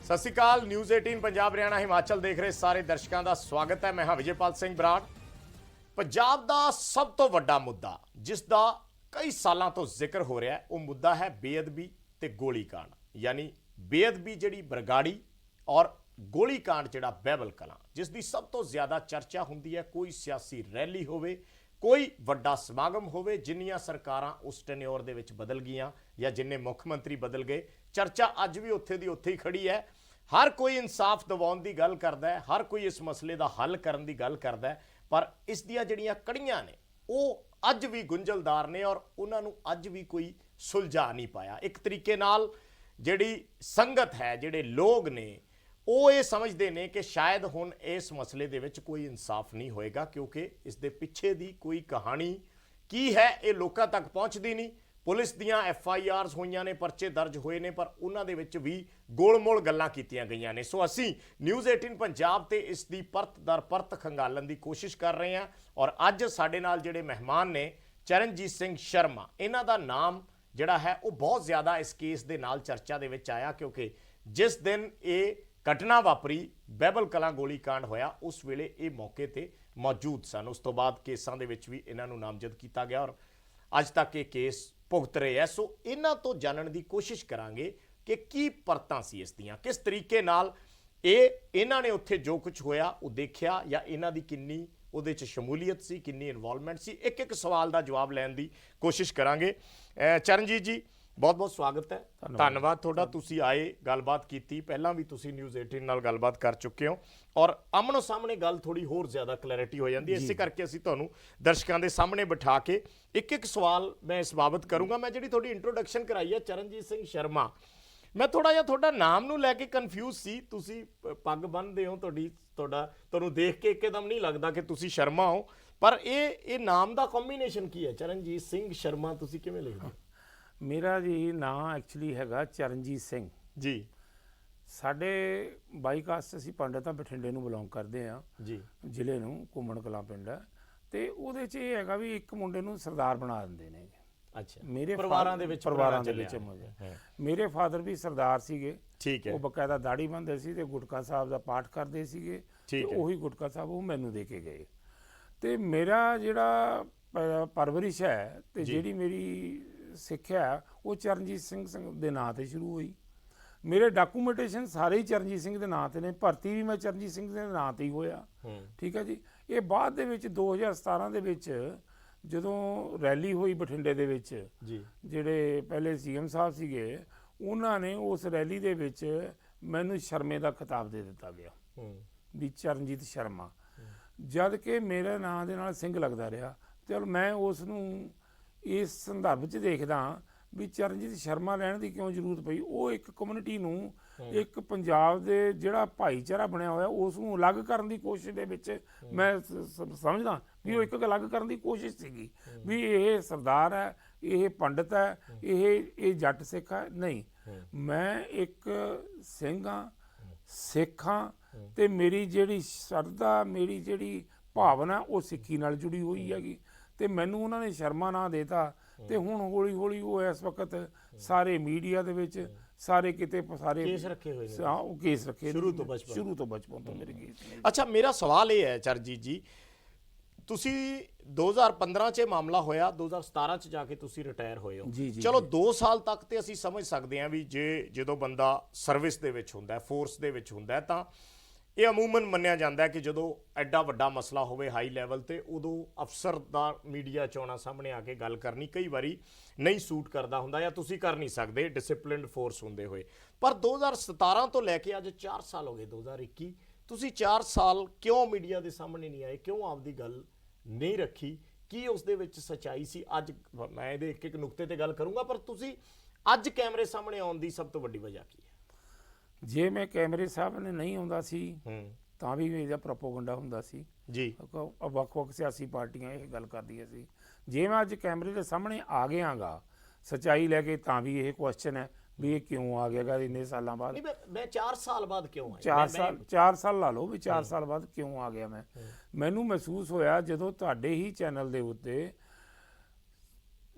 ਸਤਿ ਸ਼੍ਰੀ ਅਕਾਲ। ਨਿਊਜ਼ 18 ਪੰਜਾਬ ਹਰਿਆਣਾ ਹਿਮਾਚਲ ਦੇਖ ਰਹੇ ਸਾਰੇ ਦਰਸ਼ਕਾਂ ਦਾ ਸਵਾਗਤ ਹੈ। ਮੈਂ ਹਾਂ ਵਿਜੇਪਾਲ ਸਿੰਘ ਬਰਾੜ। ਪੰਜਾਬ ਦਾ ਸਭ ਤੋਂ ਵੱਡਾ ਮੁੱਦਾ ਜਿਸ ਦਾ ਕਈ ਸਾਲਾਂ ਤੋਂ ਜ਼ਿਕਰ ਹੋ ਰਿਹਾ ਹੈ ਉਹ ਮੁੱਦਾ ਹੈ ਬੇਅਦਬੀ ਤੇ ਗੋਲੀकांड, यानी ਬੇਅਦਬੀ ਜਿਹੜੀ ਬਰਗਾੜੀ ਔਰ ਗੋਲੀकांड ਜਿਹੜਾ ਬਹਿਬਲ ਕਲਾਂ, ਜਿਸ ਦੀ ਸਭ ਤੋਂ ਜ਼ਿਆਦਾ ਚਰਚਾ ਹੁੰਦੀ ਹੈ। ਕੋਈ ਸਿਆਸੀ ਰੈਲੀ ਹੋਵੇ, ਕੋਈ ਵੱਡਾ ਸਮਾਗਮ ਹੋਵੇ, ਜਿੰਨੀਆਂ ਸਰਕਾਰਾਂ ਉਸ ਟੈਨਿਓਰ ਦੇ ਵਿੱਚ ਬਦਲ ਗਈਆਂ ਜਾਂ ਜਿੰਨੇ ਮੁੱਖ ਮੰਤਰੀ ਬਦਲ ਗਏ, ਚਰਚਾ ਅੱਜ ਵੀ ਉੱਥੇ ਦੀ ਉੱਥੇ ਹੀ ਖੜੀ ਹੈ। ਹਰ ਕੋਈ ਇਨਸਾਫ ਦਿਵਾਉਣ ਦੀ ਗੱਲ ਕਰਦਾ ਹੈ, ਹਰ ਕੋਈ ਇਸ ਮਸਲੇ ਦਾ ਹੱਲ ਕਰਨ ਦੀ ਗੱਲ ਕਰਦਾ ਹੈ, ਪਰ ਇਸ ਦੀਆਂ ਜਿਹੜੀਆਂ ਕੜੀਆਂ ਨੇ ਉਹ ਅੱਜ ਵੀ ਗੁੰਝਲਦਾਰ ਨੇ ਔਰ ਉਹਨਾਂ ਨੂੰ ਅੱਜ ਵੀ ਕੋਈ ਸੁਲਝਾ ਨਹੀਂ ਪਾਇਆ। ਇੱਕ ਤਰੀਕੇ ਨਾਲ ਜਿਹੜੀ ਸੰਗਤ ਹੈ, ਜਿਹੜੇ ਲੋਕ ਨੇ, ਉਹ ਇਹ ਸਮਝਦੇ ਨੇ ਕਿ ਸ਼ਾਇਦ ਹੁਣ ਇਸ ਮਸਲੇ ਦੇ ਵਿੱਚ ਕੋਈ ਇਨਸਾਫ ਨਹੀਂ ਹੋਏਗਾ, ਕਿਉਂਕਿ ਇਸ ਦੇ ਪਿੱਛੇ ਦੀ ਕੋਈ ਕਹਾਣੀ ਕੀ ਹੈ ਇਹ ਲੋਕਾਂ ਤੱਕ ਪਹੁੰਚਦੀ ਨਹੀਂ। ਪੁਲਿਸ ਦੀਆਂ FIRs ਹੋਈਆਂ ਨੇ, ਪਰਚੇ ਦਰਜ ਹੋਏ ਨੇ, ਪਰ ਉਹਨਾਂ ਦੇ ਵਿੱਚ ਵੀ ਗੋਲ-ਮੋਲ ਗੱਲਾਂ ਕੀਤੀਆਂ ਗਈਆਂ ਨੇ। ਸੋ ਅਸੀਂ ਨਿਊਜ਼ 18 ਪੰਜਾਬ ਤੇ ਇਸ ਦੀ ਪਰਤ ਦਰ ਪਰਤ ਖੰਗਾਲਣ ਦੀ ਕੋਸ਼ਿਸ਼ ਕਰ ਰਹੇ ਹਾਂ ਔਰ ਅੱਜ ਸਾਡੇ ਨਾਲ ਜਿਹੜੇ ਮਹਿਮਾਨ ਨੇ ਚਰਨਜੀਤ ਸਿੰਘ ਸ਼ਰਮਾ, ਇਹਨਾਂ ਦਾ ਨਾਮ ਜਿਹੜਾ ਹੈ ਉਹ ਬਹੁਤ ਜ਼ਿਆਦਾ ਇਸ ਕੇਸ ਦੇ ਨਾਲ ਚਰਚਾ ਦੇ ਵਿੱਚ ਆਇਆ, ਕਿਉਂਕਿ ਜਿਸ ਦਿਨ ਇਹ ਘਟਨਾ ਵਾਪਰੀ, ਬਹਿਬਲ ਕਲਾਂ ਗੋਲੀकांड ਹੋਇਆ, ਉਸ ਵੇਲੇ ਇਹ ਮੌਕੇ ਤੇ ਮੌਜੂਦ ਸਨ। ਉਸ ਤੋਂ ਬਾਅਦ ਕੇਸਾਂ ਦੇ ਵਿੱਚ ਵੀ ਇਹਨਾਂ ਨੂੰ ਨਾਮਜ਼ਦ ਕੀਤਾ ਗਿਆ ਔਰ ਅੱਜ ਤੱਕ ਇਹ ਕੇਸ ਭੁਗਤ ਰਹੇ ਹੈ। ਸੋ ਇਹਨਾਂ ਤੋਂ ਜਾਣਨ ਦੀ ਕੋਸ਼ਿਸ਼ ਕਰਾਂਗੇ ਕਿ ਕੀ ਪਰਤਾਂ ਸੀ ਇਸ ਦੀਆਂ, ਕਿਸ ਤਰੀਕੇ ਨਾਲ ਇਹਨਾਂ ਨੇ ਉੱਥੇ ਜੋ ਕੁਝ ਹੋਇਆ ਉਹ ਦੇਖਿਆ ਜਾਂ ਇਹਨਾਂ ਦੀ ਕਿੰਨੀ ਉਹਦੇ 'ਚ ਸ਼ਮੂਲੀਅਤ ਸੀ, ਕਿੰਨੀ ਇਨਵੋਲਵਮੈਂਟ ਸੀ। ਇੱਕ ਇੱਕ ਸਵਾਲ ਦਾ ਜਵਾਬ ਲੈਣ ਦੀ ਕੋਸ਼ਿਸ਼ ਕਰਾਂਗੇ। ਚਰਨਜੀਤ ਜੀ, ਬਹੁਤ ਬਹੁਤ ਸਵਾਗਤ ਹੈ। ਧੰਨਵਾਦ ਤੁਹਾਡਾ, ਤੁਸੀਂ ਆਏ, ਗੱਲਬਾਤ ਕੀਤੀ। ਪਹਿਲਾਂ ਵੀ ਤੁਸੀਂ ਨਿਊਜ਼ 18 ਨਾਲ ਗੱਲਬਾਤ ਕਰ ਚੁੱਕੇ ਹੋ ਔਰ ਆਮਣੋ ਸਾਹਮਣੇ ਗੱਲ ਥੋੜੀ ਹੋਰ ਜ਼ਿਆਦਾ ਕਲੈਰਿਟੀ ਹੋ ਜਾਂਦੀ ਹੈ। ਇਸੇ ਕਰਕੇ ਅਸੀਂ ਤੁਹਾਨੂੰ ਦਰਸ਼ਕਾਂ ਦੇ ਸਾਹਮਣੇ ਬਿਠਾ ਕੇ ਇੱਕ ਇੱਕ ਸਵਾਲ ਮੈਂ ਇਸ ਬਾਬਤ ਕਰੂੰਗਾ। ਮੈਂ ਜਿਹੜੀ ਤੁਹਾਡੀ ਇੰਟਰੋਡਕਸ਼ਨ ਕਰਾਈ ਹੈ ਚਰਨਜੀਤ ਸਿੰਘ ਸ਼ਰਮਾ, ਮੈਂ ਥੋੜਾ ਜਿਹਾ ਤੁਹਾਡਾ ਨਾਮ ਨੂੰ ਲੈ ਕੇ ਕਨਫਿਊਜ਼ ਸੀ। ਤੁਸੀਂ ਪੱਗ ਬੰਨ੍ਹਦੇ ਹੋ, ਤੁਹਾਨੂੰ ਦੇਖ ਕੇ ਇੱਕਦਮ ਨਹੀਂ ਲੱਗਦਾ ਕਿ ਤੁਸੀਂ ਸ਼ਰਮਾ ਹੋ, ਪਰ ਇਹ ਨਾਮ ਦਾ ਕੰਬੀਨੇਸ਼ਨ ਕੀ ਹੈ? ਚਰਨਜੀਤ ਸਿੰਘ ਸ਼ਰਮਾ ਤੁਸੀਂ ਕਿਵੇਂ ਲਿਖਦੇ ਹੋ? ਮੇਰਾ ਜੀ ਨਾਂ ਐਕਚੁਅਲੀ ਹੈਗਾ ਚਰਨਜੀਤ ਸਿੰਘ ਜੀ। ਸਾਡੇ ਬਾਈ ਕਾਸਟ ਅਸੀਂ ਪੰਡਤਾਂ ਬਠਿੰਡੇ ਨੂੰ ਬਿਲੋਂਗ ਕਰਦੇ ਹਾਂ ਜੀ, ਜ਼ਿਲ੍ਹੇ ਨੂੰ, ਘੁੰਮਣ ਕਲਾਂ ਪਿੰਡ ਹੈ, ਤੇ ਉਹਦੇ 'ਚ ਇਹ ਹੈਗਾ ਵੀ ਇੱਕ ਮੁੰਡੇ ਨੂੰ ਸਰਦਾਰ ਬਣਾ ਦਿੰਦੇ ਨੇ। ਅੱਛਾ, ਮੇਰੇ ਪਰਿਵਾਰਾਂ ਦੇ ਵਿੱਚ ਮੇਰੇ ਫਾਦਰ ਵੀ ਸਰਦਾਰ ਸੀਗੇ। ਠੀਕ ਹੈ। ਉਹ ਬਕਾਇਦਾ ਦਾੜੀ ਬੰਨ੍ਹਦੇ ਸੀ ਤੇ ਗੁਟਕਾ ਸਾਹਿਬ ਦਾ ਪਾਠ ਕਰਦੇ ਸੀਗੇ। ਤੇ ਉਹੀ ਗੁਟਕਾ ਸਾਹਿਬ ਉਹ ਮੈਨੂੰ ਦੇ ਕੇ ਗਏ। ਤੇ ਮੇਰਾ ਜਿਹੜਾ ਪਰਵਰਿਸ਼ ਹੈ ਤੇ ਜਿਹੜੀ ਮੇਰੀ ਸਿੱਖਿਆ ਉਹ ਚਰਨਜੀਤ ਸਿੰਘ ਦੇ ਨਾਂ ਤੇ ਸ਼ੁਰੂ ਹੋਈ। ਮੇਰੇ ਡਾਕੂਮੈਂਟੇਸ਼ਨ ਸਾਰੇ ਹੀ ਚਰਨਜੀਤ ਸਿੰਘ ਦੇ ਨਾਂ ਤੇ ਨੇ। ਭਰਤੀ ਵੀ ਮੈਂ ਚਰਨਜੀਤ ਸਿੰਘ ਦੇ ਨਾਂ ਤੇ ਹੀ ਹੋਇਆ। ਠੀਕ ਹੈ ਜੀ। ਇਹ ਬਾਅਦ ਦੇ ਵਿੱਚ 2017 ਦੇ ਵਿੱਚ ਜਦੋਂ ਰੈਲੀ ਹੋਈ ਬਠਿੰਡੇ ਦੇ ਵਿੱਚ ਜੀ, ਜਿਹੜੇ ਪਹਿਲੇ CM ਸਾਹਿਬ ਸੀਗੇ, ਉਹਨਾਂ ਨੇ ਉਸ ਰੈਲੀ ਦੇ ਵਿੱਚ ਮੈਨੂੰ ਸ਼ਰਮੇ ਦਾ ਖਿਤਾਬ ਦੇ ਦਿੱਤਾ ਗਿਆ ਵੀ ਚਰਨਜੀਤ ਸ਼ਰਮਾ, ਜਦ ਕਿ ਮੇਰੇ ਨਾਂ ਦੇ ਨਾਲ ਸਿੰਘ ਲੱਗਦਾ ਰਿਹਾ। ਚਲ ਮੈਂ ਉਸ ਨੂੰ ਇਸ ਸੰਦਰਭ 'ਚ ਦੇਖਦਾ ਵੀ ਚਰਨਜੀਤ ਸ਼ਰਮਾ ਲੈਣ ਦੀ ਕਿਉਂ ਜ਼ਰੂਰਤ ਪਈ। ਉਹ ਇੱਕ ਕਮਿਊਨਿਟੀ ਨੂੰ, ਇੱਕ ਪੰਜਾਬ ਦੇ ਜਿਹੜਾ ਭਾਈਚਾਰਾ ਬਣਿਆ ਹੋਇਆ ਉਸ ਨੂੰ ਅਲੱਗ ਕਰਨ ਦੀ ਕੋਸ਼ਿਸ਼ ਦੇ ਵਿੱਚ ਮੈਂ ਸਮਝਦਾ ਵੀ ਉਹ ਇੱਕ ਅਲੱਗ ਕਰਨ ਦੀ ਕੋਸ਼ਿਸ਼ ਸੀਗੀ ਵੀ ਇਹ ਸਰਦਾਰ ਹੈ, ਇਹ ਪੰਡਤ ਹੈ, ਇਹ ਜੱਟ ਸਿੱਖ ਹੈ। ਨਹੀਂ, ਮੈਂ ਇੱਕ ਸਿੰਘ ਹਾਂ, ਸਿੱਖ ਹਾਂ, ਤੇ ਮੇਰੀ ਜਿਹੜੀ ਸ਼ਰਧਾ, ਮੇਰੀ ਜਿਹੜੀ ਭਾਵਨਾ ਉਹ ਸਿੱਖੀ ਨਾਲ ਜੁੜੀ ਹੋਈ ਹੈਗੀ। ਤੇ ਮੈਨੂੰ ਉਹਨਾਂ ਨੇ ਸ਼ਰਮਾ ਨਾਂ ਦੇਤਾ ਤੇ ਹੁਣ ਹੌਲੀ ਹੌਲੀ ਉਹ ਇਸ ਵਕਤ ਸਾਰੇ ਮੀਡੀਆ ਦੇ ਵਿੱਚ ਸਾਰੇ ਕਿਤੇ ਸਾਰੇ ਕੇਸ ਰੱਖੇ ਹੋਏ ਨੇ। ਉਹ ਕੇਸ ਰੱਖੇ ਸ਼ੁਰੂ ਤੋਂ ਬਚਪਨ ਤੋਂ ਮੇਰੇ ਕੇਸ। ਅੱਛਾ, ਮੇਰਾ ਸਵਾਲ ਇਹ ਹੈ ਚਰਨਜੀਤ ਜੀ, ਤੁਸੀਂ 2015 'ਚ ਮਾਮਲਾ ਹੋਇਆ, 2017 'ਚ ਜਾ ਕੇ ਤੁਸੀਂ ਰਿਟਾਇਰ ਹੋਏ ਹੋ। ਚਲੋ 2 ਸਾਲ ਤੱਕ ਤੇ ਅਸੀਂ ਸਮਝ ਸਕਦੇ ਹਾਂ ਵੀ ਜਦੋਂ ਬੰਦਾ ਸਰਵਿਸ ਦੇ ਵਿੱਚ ਹੁੰਦਾ, ਫੋਰਸ ਦੇ ਵਿੱਚ ਹੁੰਦਾ, ਤਾਂ ਇਹ ਅਮੂਮਨ ਮੰਨਿਆ ਜਾਂਦਾ ਹੈ ਕਿ ਜਦੋਂ ਐਡਾ ਵੱਡਾ ਮਸਲਾ ਹੋਵੇ ਹਾਈ ਲੈਵਲ ਤੇ ਉਦੋਂ ਅਫਸਰ ਦਾ ਮੀਡੀਆ 'ਚ ਆਉਣਾ, ਸਾਹਮਣੇ ਆ ਕੇ ਗੱਲ ਕਰਨੀ ਕਈ ਵਾਰੀ ਨਹੀਂ ਸੂਟ ਕਰਦਾ ਹੁੰਦਾ ਜਾਂ ਤੁਸੀਂ ਕਰ ਨਹੀਂ ਸਕਦੇ ਡਿਸਿਪਲਿਨਡ ਫੋਰਸ ਹੁੰਦੇ ਹੋਏ। ਪਰ 2017 ਤੋਂ ਲੈ ਕੇ ਅੱਜ 4 ਸਾਲ ਹੋ ਗਏ, 2021, ਤੁਸੀਂ 4 ਸਾਲ ਕਿਉਂ ਮੀਡੀਆ ਦੇ ਸਾਹਮਣੇ ਨਹੀਂ ਆਏ? ਕਿਉਂ ਆਪਦੀ ਗੱਲ ਨਹੀਂ ਰੱਖੀ? ਕੀ ਉਸ ਦੇ ਵਿੱਚ ਸੱਚਾਈ ਸੀ? ਅੱਜ ਮੈਂ ਇਹਦੇ ਇੱਕ ਇੱਕ ਨੁਕਤੇ ਤੇ ਗੱਲ ਕਰੂੰਗਾ, ਪਰ ਤੁਸੀਂ ਅੱਜ ਕੈਮਰੇ ਸਾਹਮਣੇ ਆਉਣ ਦੀ ਸਭ ਤੋਂ ਵੱਡੀ ਵਜ੍ਹਾ ਕੀ ਹੈ? ਜੇ ਮੈਂ ਕੈਮਰੇ ਸਾਹਮਣੇ ਨਹੀਂ ਆਉਂਦਾ ਸੀ ਤਾਂ ਵੀ ਇਹਦਾ ਪ੍ਰੋਪੋਗੰਡਾ ਹੁੰਦਾ ਸੀ ਜੀ। ਵੱਖ-ਵੱਖ ਸਿਆਸੀ ਪਾਰਟੀਆਂ ਇਹ ਗੱਲ ਕਰਦੀਆਂ ਸੀ। ਜੇ ਮੈਂ ਅੱਜ ਕੈਮਰੇ ਦੇ ਸਾਹਮਣੇ ਆ ਗਿਆਗਾ ਸੱਚਾਈ ਲੈ ਕੇ, ਤਾਂ ਵੀ ਇਹ ਕੁਐਸਚਨ ਹੈ ਵੀ ਇਹ ਕਿਉਂ ਆ ਗਿਆਗਾ ਇੰਨੇ ਸਾਲਾਂ ਬਾਅਦ। ਮੈਂ 4 ਸਾਲ ਬਾਅਦ ਕਿਉਂ ਆਇਆ? 4 ਸਾਲ ਲਾ ਲਓ ਵੀ 4 ਸਾਲ ਬਾਅਦ ਕਿਉਂ ਆ ਗਿਆ। ਮੈਨੂੰ ਮਹਿਸੂਸ ਹੋਇਆ ਜਦੋਂ ਤੁਹਾਡੇ ਹੀ ਚੈਨਲ ਦੇ ਉੱਤੇ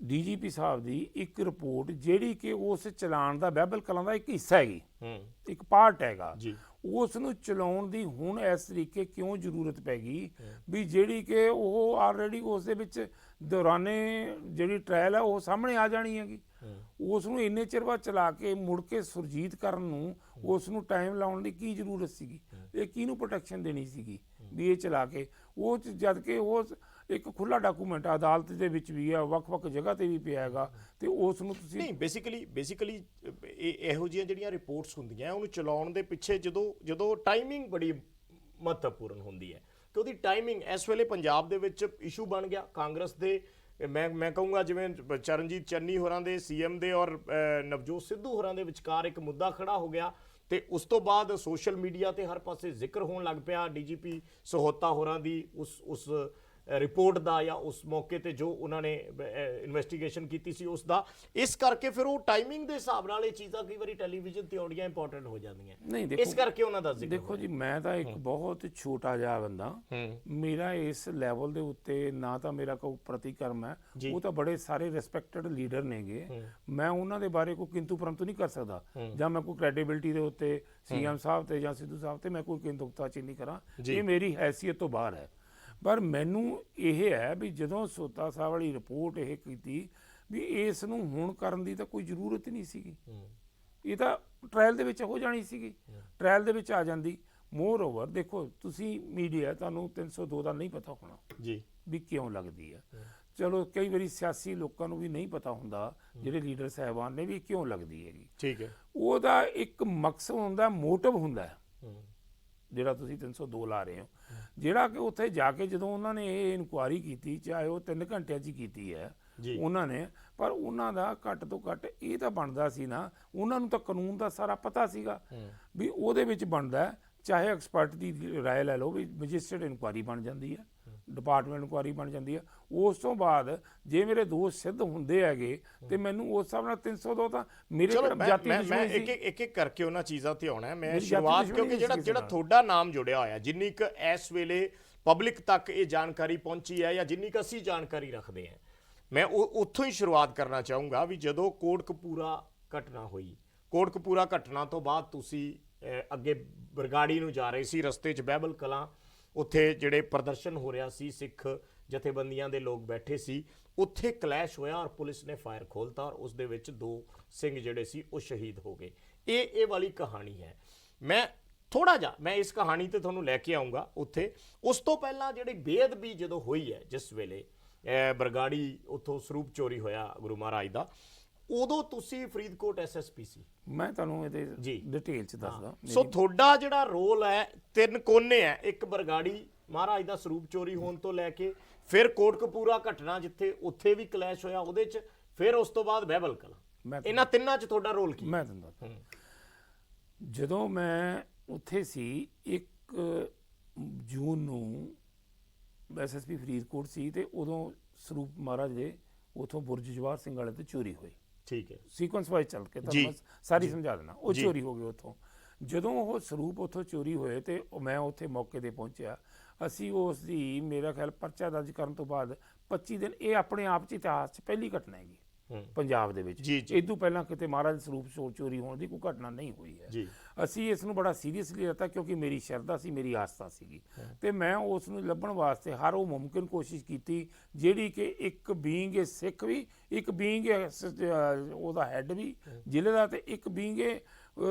ਡੀਜੀਪੀ ਸਾਹਿਬ ਦੀ ਇੱਕ ਰਿਪੋਰਟ ਜਿਹੜੀ ਕਿ ਉਸ ਚਲਾਨ ਦਾ ਬਹਿਬਲ ਕਲਾਂ ਦਾ ਇੱਕ ਹਿੱਸਾ ਹੈਗੀ, ਇੱਕ ਪਾਰਟ ਹੈਗਾ ਜੀ, ਉਸ ਨੂੰ ਚਲਾਉਣ ਦੀ ਹੁਣ ਇਸ ਤਰੀਕੇ ਕਿਉਂ ਜ਼ਰੂਰਤ ਪੈ ਗਈ ਵੀ ਜਿਹੜੀ ਕਿ ਉਹ ਆਲਰੇਡੀ ਉਸ ਦੇ ਵਿੱਚ ਦੌਰਾਨੇ ਜਿਹੜੀ ਟ੍ਰਾਇਲ ਹੈ ਉਹ ਸਾਹਮਣੇ ਆ ਜਾਣੀ ਹੈਗੀ। ਉਸ ਨੂੰ ਇੰਨੇ ਚਿਰ ਬਾਅਦ ਚਲਾ ਕੇ ਮੁੜ ਕੇ ਸੁਰਜੀਤ ਕਰਨ ਨੂੰ ਉਸ ਨੂੰ ਟਾਈਮ ਲਾਉਣ ਦੀ ਕੀ ਜ਼ਰੂਰਤ ਸੀਗੀ? ਇਹ ਕਿਹਨੂੰ ਪ੍ਰੋਟੈਕਸ਼ਨ ਦੇਣੀ ਸੀਗੀ ਵੀ ਇਹ ਚਲਾ ਕੇ ਉਹ ਜਦ ਕਿ ਉਹ ਇੱਕ ਖੁੱਲਾ ਡਾਕੂਮੈਂਟ ਅਦਾਲਤ ਦੇ ਵਿੱਚ ਵੀ ਆ, ਵੱਖ-ਵੱਖ ਜਗ੍ਹਾ ਤੇ ਵੀ ਪਿਆ ਹੈਗਾ, ਤੇ ਉਸ ਨੂੰ ਤੁਸੀਂ ਨਹੀਂ ਬੇਸਿਕਲੀ ਇਹੋ ਜਿਹੀਆਂ ਜਿਹੜੀਆਂ ਰਿਪੋਰਟਸ ਹੁੰਦੀਆਂ ਉਹਨੂੰ ਚਲਾਉਣ ਦੇ ਪਿੱਛੇ ਜਦੋਂ ਟਾਈਮਿੰਗ ਬੜੀ ਮਹੱਤਵਪੂਰਨ ਹੁੰਦੀ ਹੈ ਕਿ ਉਹਦੀ ਟਾਈਮਿੰਗ ਇਸ ਵੇਲੇ ਪੰਜਾਬ ਦੇ ਵਿੱਚ ਇਸ਼ੂ ਬਣ ਗਿਆ ਕਾਂਗਰਸ ਦੇ। ਮੈਂ ਕਹੂੰਗਾ ਜਿਵੇਂ ਚਰਨਜੀਤ ਚੰਨੀ ਹੋਰਾਂ ਦੇ ਸੀਐਮ ਦੇ ਔਰ ਨਵਜੋਤ ਸਿੱਧੂ ਹੋਰਾਂ ਦੇ ਵਿਚਕਾਰ ਇੱਕ ਮੁੱਦਾ ਖੜਾ ਹੋ ਗਿਆ ਤੇ ਉਸ ਤੋਂ ਬਾਅਦ ਸੋਸ਼ਲ ਮੀਡੀਆ ਤੇ ਹਰ ਪਾਸੇ ਜ਼ਿਕਰ ਹੋਣ ਲੱਗ ਪਿਆ ਡੀਜੀਪੀ ਸਹੋਤਾ ਹੋਰਾਂ ਦੀ ਉਸ ਰਿਪੋਰਟ ਦਾ ਜਾਂ ਉਸ ਮੌਕੇ ਤੇ ਜੋ ਉਹਨਾਂ ਨੇ ਇਨਵੈਸਟੀਗੇਸ਼ਨ ਕੀਤੀ ਸੀ ਉਸ ਦਾ। ਇਸ ਕਰਕੇ ਫਿਰ ਉਹ ਟਾਈਮਿੰਗ ਦੇ ਹਿਸਾਬ ਨਾਲ ਇਹ ਚੀਜ਼ਾਂ ਕਈ ਵਾਰੀ ਟੈਲੀਵਿਜ਼ਨ ਤੇ ਆਉਣੀਆਂ ਇੰਪੋਰਟੈਂਟ ਹੋ ਜਾਂਦੀਆਂ। ਨਹੀਂ ਇਸ ਕਰਕੇ ਉਹਨਾਂ ਦਾ ਜ਼ਿਕਰ ਦੇਖੋ ਜੀ, ਮੈਂ ਤਾਂ ਇੱਕ ਬਹੁਤ ਛੋਟਾ ਜਿਹਾ ਬੰਦਾ, ਮੇਰਾ ਇਸ ਲੈਵਲ ਦੇ ਉੱਤੇ ਨਾ ਤਾਂ ਮੇਰਾ ਕੋਈ ਪ੍ਰਤੀਕਰਮ ਹੈ, ਉਹ ਤਾਂ ਬੜੇ ਸਾਰੇ ਰਿਸਪੈਕਟਡ ਲੀਡਰ ਨੇਗੇ, ਮੈਂ ਉਹਨਾਂ ਦੇ ਬਾਰੇ ਕੋਈ ਕਿੰਤੂ ਪਰੰਤੂ ਨਹੀਂ ਕਰ ਸਕਦਾ ਜਾਂ ਮੈਂ ਕੋਈ ਕ੍ਰੈਡੀਬਿਲਿਟੀ ਦੇ ਉੱਤੇ ਸੀਐਮ ਸਾਹਿਬ ਤੇ ਜਾਂ ਸਿੱਧੂ ਸਾਹਿਬ ਤੇ ਮੈਂ ਕੋਈ ਕਿੰਤੂਕਤਾਚੀ ਨਹੀਂ ਕਰਾਂ, ਇਹ ਮੇਰੀ ਹੈਸੀਅਤ ਤੋਂ ਬਾਹਰ ਹੈ। ਪਰ ਮੈਨੂੰ ਇਹ ਹੈ ਵੀ ਜਦੋਂ ਸੋਤਾ ਸਾਹਿਬ ਵਾਲੀ ਰਿਪੋਰਟ ਇਹ ਕੀਤੀ ਵੀ ਇਸ ਨੂੰ ਹੁਣ ਕਰਨ ਦੀ ਤਾਂ ਕੋਈ ਜ਼ਰੂਰਤ ਹੀ ਨਹੀਂ ਸੀਗੀ, ਇਹ ਤਾਂ ਟ੍ਰਾਇਲ ਦੇ ਵਿੱਚ ਹੋ ਜਾਣੀ ਸੀਗੀ, ਟ੍ਰਾਇਲ ਦੇ ਵਿੱਚ ਆ ਜਾਂਦੀ। ਮੋਰ ਓਵਰ ਦੇਖੋ ਤੁਸੀਂ ਮੀਡੀਆ, ਤੁਹਾਨੂੰ 302 ਦਾ ਨਹੀਂ ਪਤਾ ਹੋਣਾ ਜੀ ਵੀ ਕਿਉਂ ਲੱਗਦੀ ਹੈ, ਚਲੋ ਕਈ ਵਾਰੀ ਸਿਆਸੀ ਲੋਕਾਂ ਨੂੰ ਵੀ ਨਹੀਂ ਪਤਾ ਹੁੰਦਾ, ਜਿਹੜੇ ਲੀਡਰ ਸਾਹਿਬਾਨ ਨੇ ਵੀ ਕਿਉਂ ਲੱਗਦੀ ਹੈਗੀ, ਠੀਕ ਹੈ, ਉਹਦਾ ਇੱਕ ਮਕਸਦ ਹੁੰਦਾ, ਮੋਟਿਵ ਹੁੰਦਾ ਹੈ ਜਿਹੜਾ ਤੁਸੀਂ 302 ਲਾ ਰਹੇ ਹੋ। ਜਿਹੜਾ ਕਿ ਉੱਥੇ ਜਾ ਕੇ ਜਦੋਂ ਉਹਨਾਂ ਨੇ ਇਹ ਇਨਕੁਆਇਰੀ ਕੀਤੀ, ਚਾਹੇ ਉਹ 3 ਘੰਟਿਆਂ 'ਚ ਕੀਤੀ ਹੈ ਉਹਨਾਂ ਨੇ, ਪਰ ਉਹਨਾਂ ਦਾ ਘੱਟ ਤੋਂ ਘੱਟ ਇਹ ਤਾਂ ਬਣਦਾ ਸੀ ਨਾ, ਉਹਨਾਂ ਨੂੰ ਤਾਂ ਕਾਨੂੰਨ ਦਾ ਸਾਰਾ ਪਤਾ ਸੀਗਾ ਵੀ ਉਹਦੇ ਵਿੱਚ ਬਣਦਾ, ਚਾਹੇ ਐਕਸਪਰਟ ਦੀ ਰਾਏ ਲੈ ਲਓ ਵੀ ਮੈਜਿਸਟਰੇਟ ਇਨਕੁਆਇਰੀ ਬਣ ਜਾਂਦੀ ਹੈ, ਡਿਪਾਰਟਮੈਂਟ ਇਨਕੁਆਇਰੀ ਬਣ ਜਾਂਦੀ ਹੈ, ਉਸ ਤੋਂ ਬਾਅਦ ਜੇ ਮੇਰੇ ਦੋਸ਼ ਸਿੱਧ ਹੁੰਦੇ ਹੈਗੇ ਤੇ ਮੈਨੂੰ ਉਸ ਹਿਸਾਬ ਨਾਲ 302 ਤਾਂ ਮੇਰੇ ਜਾਤੀ ਮੈਂ ਇੱਕ ਕਰਕੇ ਉਹਨਾਂ ਚੀਜ਼ਾਂ ਤੇ ਆਉਣਾ। ਮੈਂ ਸ਼ੁਰੂਆਤ ਕਿਉਂਕਿ ਜਿਹੜਾ ਤੁਹਾਡਾ ਨਾਮ ਜੁੜਿਆ ਹੋਇਆ, ਜਿੰਨੀ ਕੁ ਇਸ ਵੇਲੇ ਪਬਲਿਕ ਤੱਕ ਇਹ ਜਾਣਕਾਰੀ ਪਹੁੰਚੀ ਹੈ ਜਾਂ ਜਿੰਨੀ ਕੁ ਅਸੀਂ ਜਾਣਕਾਰੀ ਰੱਖਦੇ ਹਾਂ, ਮੈਂ ਉੱਥੋਂ ਹੀ ਸ਼ੁਰੂਆਤ ਕਰਨਾ ਚਾਹੂੰਗਾ ਵੀ ਜਦੋਂ ਕੋਟਕਪੂਰਾ ਘਟਨਾ ਹੋਈ, ਕੋਟਕਪੂਰਾ ਘਟਨਾ ਤੋਂ ਬਾਅਦ ਤੁਸੀਂ ਅੱਗੇ ਬਰਗਾੜੀ ਨੂੰ ਜਾ ਰਹੇ ਸੀ, ਰਸਤੇ 'ਚ ਬਹਿਬਲ ਕਲਾਂ ਉੱਥੇ ਜਿਹੜੇ ਪ੍ਰਦਰਸ਼ਨ ਹੋ ਰਿਹਾ ਸੀ, ਸਿੱਖ ਜਥੇਬੰਦੀਆਂ ਦੇ ਲੋਕ ਬੈਠੇ ਸੀ, ਉੱਥੇ ਕਲੈਸ਼ ਹੋਇਆ ਔਰ ਪੁਲਿਸ ਨੇ ਫਾਇਰ ਖੋਲਤਾ ਔਰ ਉਸ ਦੇ ਵਿੱਚ 2 ਸਿੰਘ ਜਿਹੜੇ ਸੀ ਉਹ ਸ਼ਹੀਦ ਹੋ ਗਏ। ਇਹ ਵਾਲੀ ਕਹਾਣੀ ਹੈ। ਮੈਂ ਥੋੜਾ ਜਿਹਾ ਮੈਂ ਇਸ ਕਹਾਣੀ ਤੇ ਤੁਹਾਨੂੰ ਲੈ ਕੇ ਆਉਂਗਾ ਉੱਥੇ। ਉਸ ਤੋਂ ਪਹਿਲਾਂ ਜਿਹੜੀ ਬੇਅਦਬੀ ਜਦੋਂ ਹੋਈ ਹੈ, ਜਿਸ ਵੇਲੇ ਬਰਗਾੜੀ ਉੱਥੋਂ ਸਰੂਪ ਚੋਰੀ ਹੋਇਆ ਗੁਰੂ ਮਹਾਰਾਜ ਦਾ, ਉਦੋਂ ਤੁਸੀਂ ਫਰੀਦਕੋਟ ਐਸਐਸਪੀ ਸੀ। ਮੈਂ ਤੁਹਾਨੂੰ ਇਹਦੇ ਡਿਟੇਲ ਚ ਦੱਸਦਾ। ਸੋ ਤੁਹਾਡਾ ਜਿਹੜਾ ਰੋਲ ਹੈ 3 ਕੋਨੇ ਹੈ, ਇੱਕ ਬਰਗਾੜੀ ਮਹਾਰਾਜ ਦਾ ਸਰੂਪ ਚੋਰੀ ਹੋਣ ਤੋਂ ਲੈ ਕੇ, ਫਿਰ ਕੋਟਕਪੂਰਾ ਘਟਨਾ ਜਿੱਥੇ ਉੱਥੇ ਵੀ ਕਲੈਸ਼ ਹੋਇਆ ਉਹਦੇ ਚ, ਫਿਰ ਉਸ ਤੋਂ ਬਾਅਦ ਬਹਿਬਲ ਕਲਾਂ, ਇਹਨਾਂ ਤਿੰਨਾਂ ਚ ਤੁਹਾਡਾ ਰੋਲ ਕੀ? ਮੈਂ ਤੁਹਾਨੂੰ ਦੱਸਦਾ, ਜਦੋਂ ਮੈਂ ਉੱਥੇ ਸੀ 1 ਜੂਨ ਨੂੰ ਐਸਐਸਪੀ ਫਰੀਦਕੋਟ ਸੀ ਤੇ ਉਦੋਂ ਸਰੂਪ ਮਹਾਰਾਜ ਦੇ ਉਥੋਂ ਬੁਰਜ ਜਵਾਹਰ ਸਿੰਘ ਵਾਲੇ ਤੇ ਚੋਰੀ ਹੋਈ। ਠੀਕ ਹੈ, ਸੀਕੁਐਂਸ ਵਾਈਜ਼ ਚੱਲ ਕੇ ਤੁਹਾਨੂੰ ਸਾਰੀ ਸਮਝਾ ਦੇਣਾ। ਉਹ ਚੋਰੀ ਹੋ ਗਈ ਉੱਥੋਂ। ਜਦੋਂ ਉਹ ਸਰੂਪ ਉੱਥੋਂ ਚੋਰੀ ਹੋਏ ਤੇ ਮੈਂ ਉੱਥੇ ਮੌਕੇ ਤੇ ਪਹੁੰਚਿਆ, ਅਸੀਂ ਉਸ ਦੀ ਮੇਰਾ ਖਿਆਲ ਪਰਚਾ ਦਰਜ ਕਰਨ ਤੋਂ ਬਾਅਦ 25 ਦਿਨ, ਇਹ ਆਪਣੇ ਆਪ 'ਚ ਇਤਿਹਾਸ 'ਚ ਪਹਿਲੀ ਘਟਨਾ ਹੈਗੀ ਪੰਜਾਬ ਦੇ ਵਿੱਚ। ਇਦੋਂ ਪਹਿਲਾਂ ਕਿਤੇ ਮਹਾਰਾਜ ਸਰੂਪ ਚੋਰੀ ਹੋਣ ਦੀ ਕੋਈ ਘਟਨਾ ਨਹੀਂ ਹੋਈ ਹੈ। ਅਸੀਂ ਇਸ ਨੂੰ ਬੜਾ ਸੀਰੀਅਸਲੀ ਲਿਆ ਕਿਉਂਕਿ ਮੇਰੀ ਸ਼ਰਧਾ ਸੀ, ਮੇਰੀ ਆਸਥਾ ਸੀਗੀ, ਤੇ ਮੈਂ ਉਸ ਨੂੰ ਲੱਭਣ ਵਾਸਤੇ ਹਰ ਉਹ ਮੁਮਕਿਨ ਕੋਸ਼ਿਸ਼ ਕੀਤੀ ਜਿਹੜੀ ਕਿ ਇੱਕ ਬੀਇੰਗ ਏ ਸਿੱਖ ਵੀ, ਇੱਕ ਬੀਇੰਗ ਉਹਦਾ ਹੈੱਡ ਵੀ ਜ਼ਿਲ੍ਹੇ ਦਾ, ਤੇ ਇੱਕ ਬੀਇੰਗ ਏ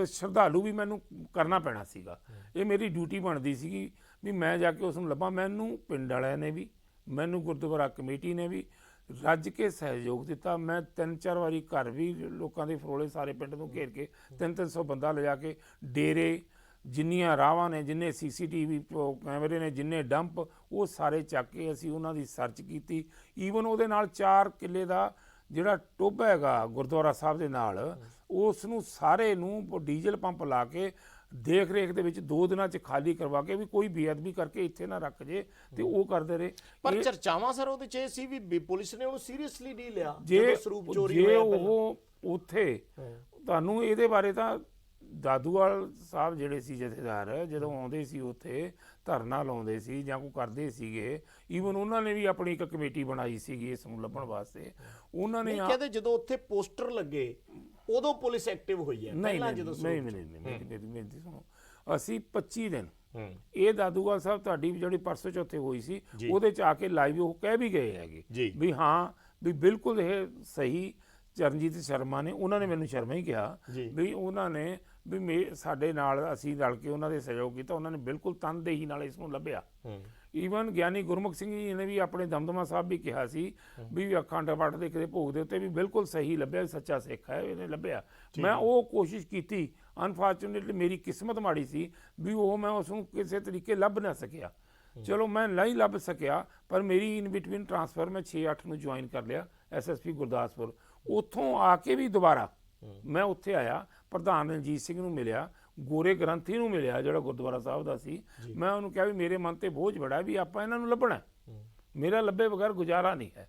ਸ਼ਰਧਾਲੂ ਵੀ ਮੈਨੂੰ ਕਰਨਾ ਪੈਣਾ ਸੀਗਾ। ਇਹ ਮੇਰੀ ਡਿਊਟੀ ਬਣਦੀ ਸੀਗੀ ਵੀ ਮੈਂ ਜਾ ਕੇ ਉਸ ਨੂੰ ਲੱਭਾਂ। ਮੈਨੂੰ ਪਿੰਡ ਵਾਲਿਆਂ ਨੇ ਵੀ, ਮੈਨੂੰ ਗੁਰਦੁਆਰਾ ਕਮੇਟੀ ਨੇ ਵੀ ਰੱਜ ਕੇ ਸਹਿਯੋਗ ਦਿੱਤਾ। ਮੈਂ 3-4 ਵਾਰੀ ਘਰ ਵੀ ਲੋਕਾਂ ਦੇ ਫਰੋਲੇ ਸਾਰੇ ਪਿੰਡ ਨੂੰ ਘੇਰ ਕੇ 300 ਬੰਦਾ ਲਿਜਾ ਕੇ, ਡੇਰੇ ਜਿੰਨੀਆਂ ਰਾਵਾਂ ਨੇ, ਜਿੰਨੇ CCTV ਕੈਮਰੇ ਨੇ, ਜਿੰਨੇ ਡੰਪ, ਉਹ ਸਾਰੇ ਚੱਕ ਕੇ ਅਸੀਂ ਉਹਨਾਂ ਦੀ ਸਰਚ ਕੀਤੀ। ਈਵਨ ਉਹਦੇ ਨਾਲ 4 ਕਿੱਲੇ ਦਾ ਜਿਹੜਾ ਟੋਭਾ ਹੈਗਾ ਗੁਰਦੁਆਰਾ ਸਾਹਿਬ ਦੇ ਨਾਲ, ਉਸ ਨੂੰ ਸਾਰੇ ਨੂੰ ਡੀਜ਼ਲ ਪੰਪ ਲਾ ਕੇ ਦੇਖ ਰੇਖ ਦੇ ਵਿੱਚ 2 ਦਿਨਾਂ 'ਚ ਖਾਲੀ ਕਰਵਾ ਕੇ ਵੀ ਕੋਈ ਬੇਅਦਬੀ ਕਰਕੇ ਇੱਥੇ ਨਾ ਰੱਖ ਜੇ, ਤੇ ਉਹ ਕਰਦੇ ਰਹੇ। ਪਰ ਚਰਚਾਵਾਂ ਸਰ ਉਹਦੇ 'ਚ ਇਹ ਸੀ ਵੀ ਪੁਲਿਸ ਨੇ ਉਹਨੂੰ ਸੀਰੀਅਸਲੀ ਨਹੀਂ ਲਿਆ। ਜੇ ਉਹ ਉੱਥੇ ਤੁਹਾਨੂੰ ਇਹਦੇ ਬਾਰੇ ਤਾਂ ਦਾਦੂਵਾਲ ਸਾਹਿਬ ਜਿਹੜੇ ਸੀ ਜਥੇਦਾਰ, ਜਦੋਂ ਆਉਂਦੇ ਸੀ ਉੱਥੇ ਧਰਨਾ ਲਾਉਂਦੇ ਸੀ ਜਾਂ ਕੋਈ ਕਰਦੇ ਸੀਗੇ, ਈਵਨ ਉਹਨਾਂ ਨੇ ਵੀ ਆਪਣੀ ਇੱਕ ਕਮੇਟੀ ਬਣਾਈ ਸੀਗੀ ਇਸ ਨੂੰ ਲੱਭਣ ਵਾਸਤੇ। ਉਹਨਾਂ ਨੇ ਕਹਿੰਦੇ ਜਦੋਂ ਉੱਥੇ ਪੋਸਟਰ ਲੱਗੇ ਉਦੋਂ ਪੁਲਿਸ ਐਕਟਿਵ ਹੋਈ ਹੈ, ਪਹਿਲਾਂ ਜਦੋਂ ਨਹੀਂ ਮੇਰੀ ਸੁਣੋ, ਅਸੀਂ 25 ਦਿਨ ਇਹ ਦਾਦੂਵਾਲ ਸਾਹਿਬ ਤੁਹਾਡੀ ਜਿਹੜੀ ਪਰਸੋਂ ਚੌਥੇ ਹੋਈ ਸੀ ਉਹਦੇ ਚ ਆ ਕੇ ਲਾਈਵ ਉਹ ਕਹਿ ਵੀ ਗਏ ਹੈਗੇ ਵੀ ਹਾਂ ਵੀ ਬਿਲਕੁਲ ਇਹ ਸਹੀ ਚਰਨਜੀਤ ਸ਼ਰਮਾ ਨੇ, ਉਹਨਾਂ ਨੇ ਮੈਨੂੰ ਸ਼ਰਮਾ ਹੀ ਕਿਹਾ ਵੀ ਉਹਨਾਂ ਨੇ ਵੀ ਸਾਡੇ ਨਾਲ ਅਸੀਂ ਰਲ ਕੇ ਉਹਨਾਂ ਦੇ ਸਹਿਯੋਗ ਕੀਤਾ, ਉਹਨਾਂ ਨੇ ਬਿਲਕੁਲ ਤਨਦੇਹੀ ਨਾਲ ਇਸ ਨੂੰ ਲੱਭਿਆ। ਈਵਨ ਗਿਆਨੀ ਗੁਰਮੁਖ ਸਿੰਘ ਜੀ ਨੇ ਵੀ ਆਪਣੇ ਦਮਦਮਾ ਸਾਹਿਬ ਵੀ ਕਿਹਾ ਸੀ ਵੀ ਅਖੰਡ ਪਾਠ ਦੇ ਕਿਤੇ ਭੋਗ ਦੇ ਉੱਤੇ ਵੀ ਬਿਲਕੁਲ ਸਹੀ ਲੱਭਿਆ, ਸੱਚਾ ਸਿੱਖ ਹੈ ਇਹਨੇ ਲੱਭਿਆ। ਮੈਂ ਉਹ ਕੋਸ਼ਿਸ਼ ਕੀਤੀ, ਅਨਫੋਰਚੂਨੇਟਲੀ ਮੇਰੀ ਕਿਸਮਤ ਮਾੜੀ ਸੀ ਵੀ ਉਹ ਮੈਂ ਉਸ ਨੂੰ ਕਿਸੇ ਤਰੀਕੇ ਲੱਭ ਨਾ ਸਕਿਆ। ਚਲੋ ਮੈਂ ਨਹੀਂ ਲੱਭ ਸਕਿਆ, ਪਰ ਮੇਰੀ ਇਨ ਬਿਟਵੀਨ ਟ੍ਰਾਂਸਫਰ ਮੈਂ 6-8 ਨੂੰ ਜੁਆਇਨ ਕਰ ਲਿਆ SSP ਗੁਰਦਾਸਪੁਰ। ਉੱਥੋਂ ਆ ਕੇ ਵੀ ਦੁਬਾਰਾ ਮੈਂ ਉੱਥੇ ਆਇਆ, ਪ੍ਰਧਾਨ ਰਣਜੀਤ ਸਿੰਘ ਨੂੰ ਮਿਲਿਆ, ਗੋਰੇ ਗ੍ਰੰਥੀ ਨੂੰ ਮਿਲਿਆ ਜਿਹੜਾ ਗੁਰਦੁਆਰਾ ਸਾਹਿਬ ਦਾ ਸੀ। ਮੈਂ ਉਹਨੂੰ ਕਿਹਾ ਵੀ ਮੇਰੇ ਮਨ ਤੇ ਬੋਝ ਬੜਾ ਵੀ ਆਪਾਂ ਇਹਨਾਂ ਨੂੰ ਲੱਭਣਾ, ਮੇਰਾ ਲੱਭੇ ਬਗੈਰ ਗੁਜ਼ਾਰਾ ਨਹੀਂ ਹੈ।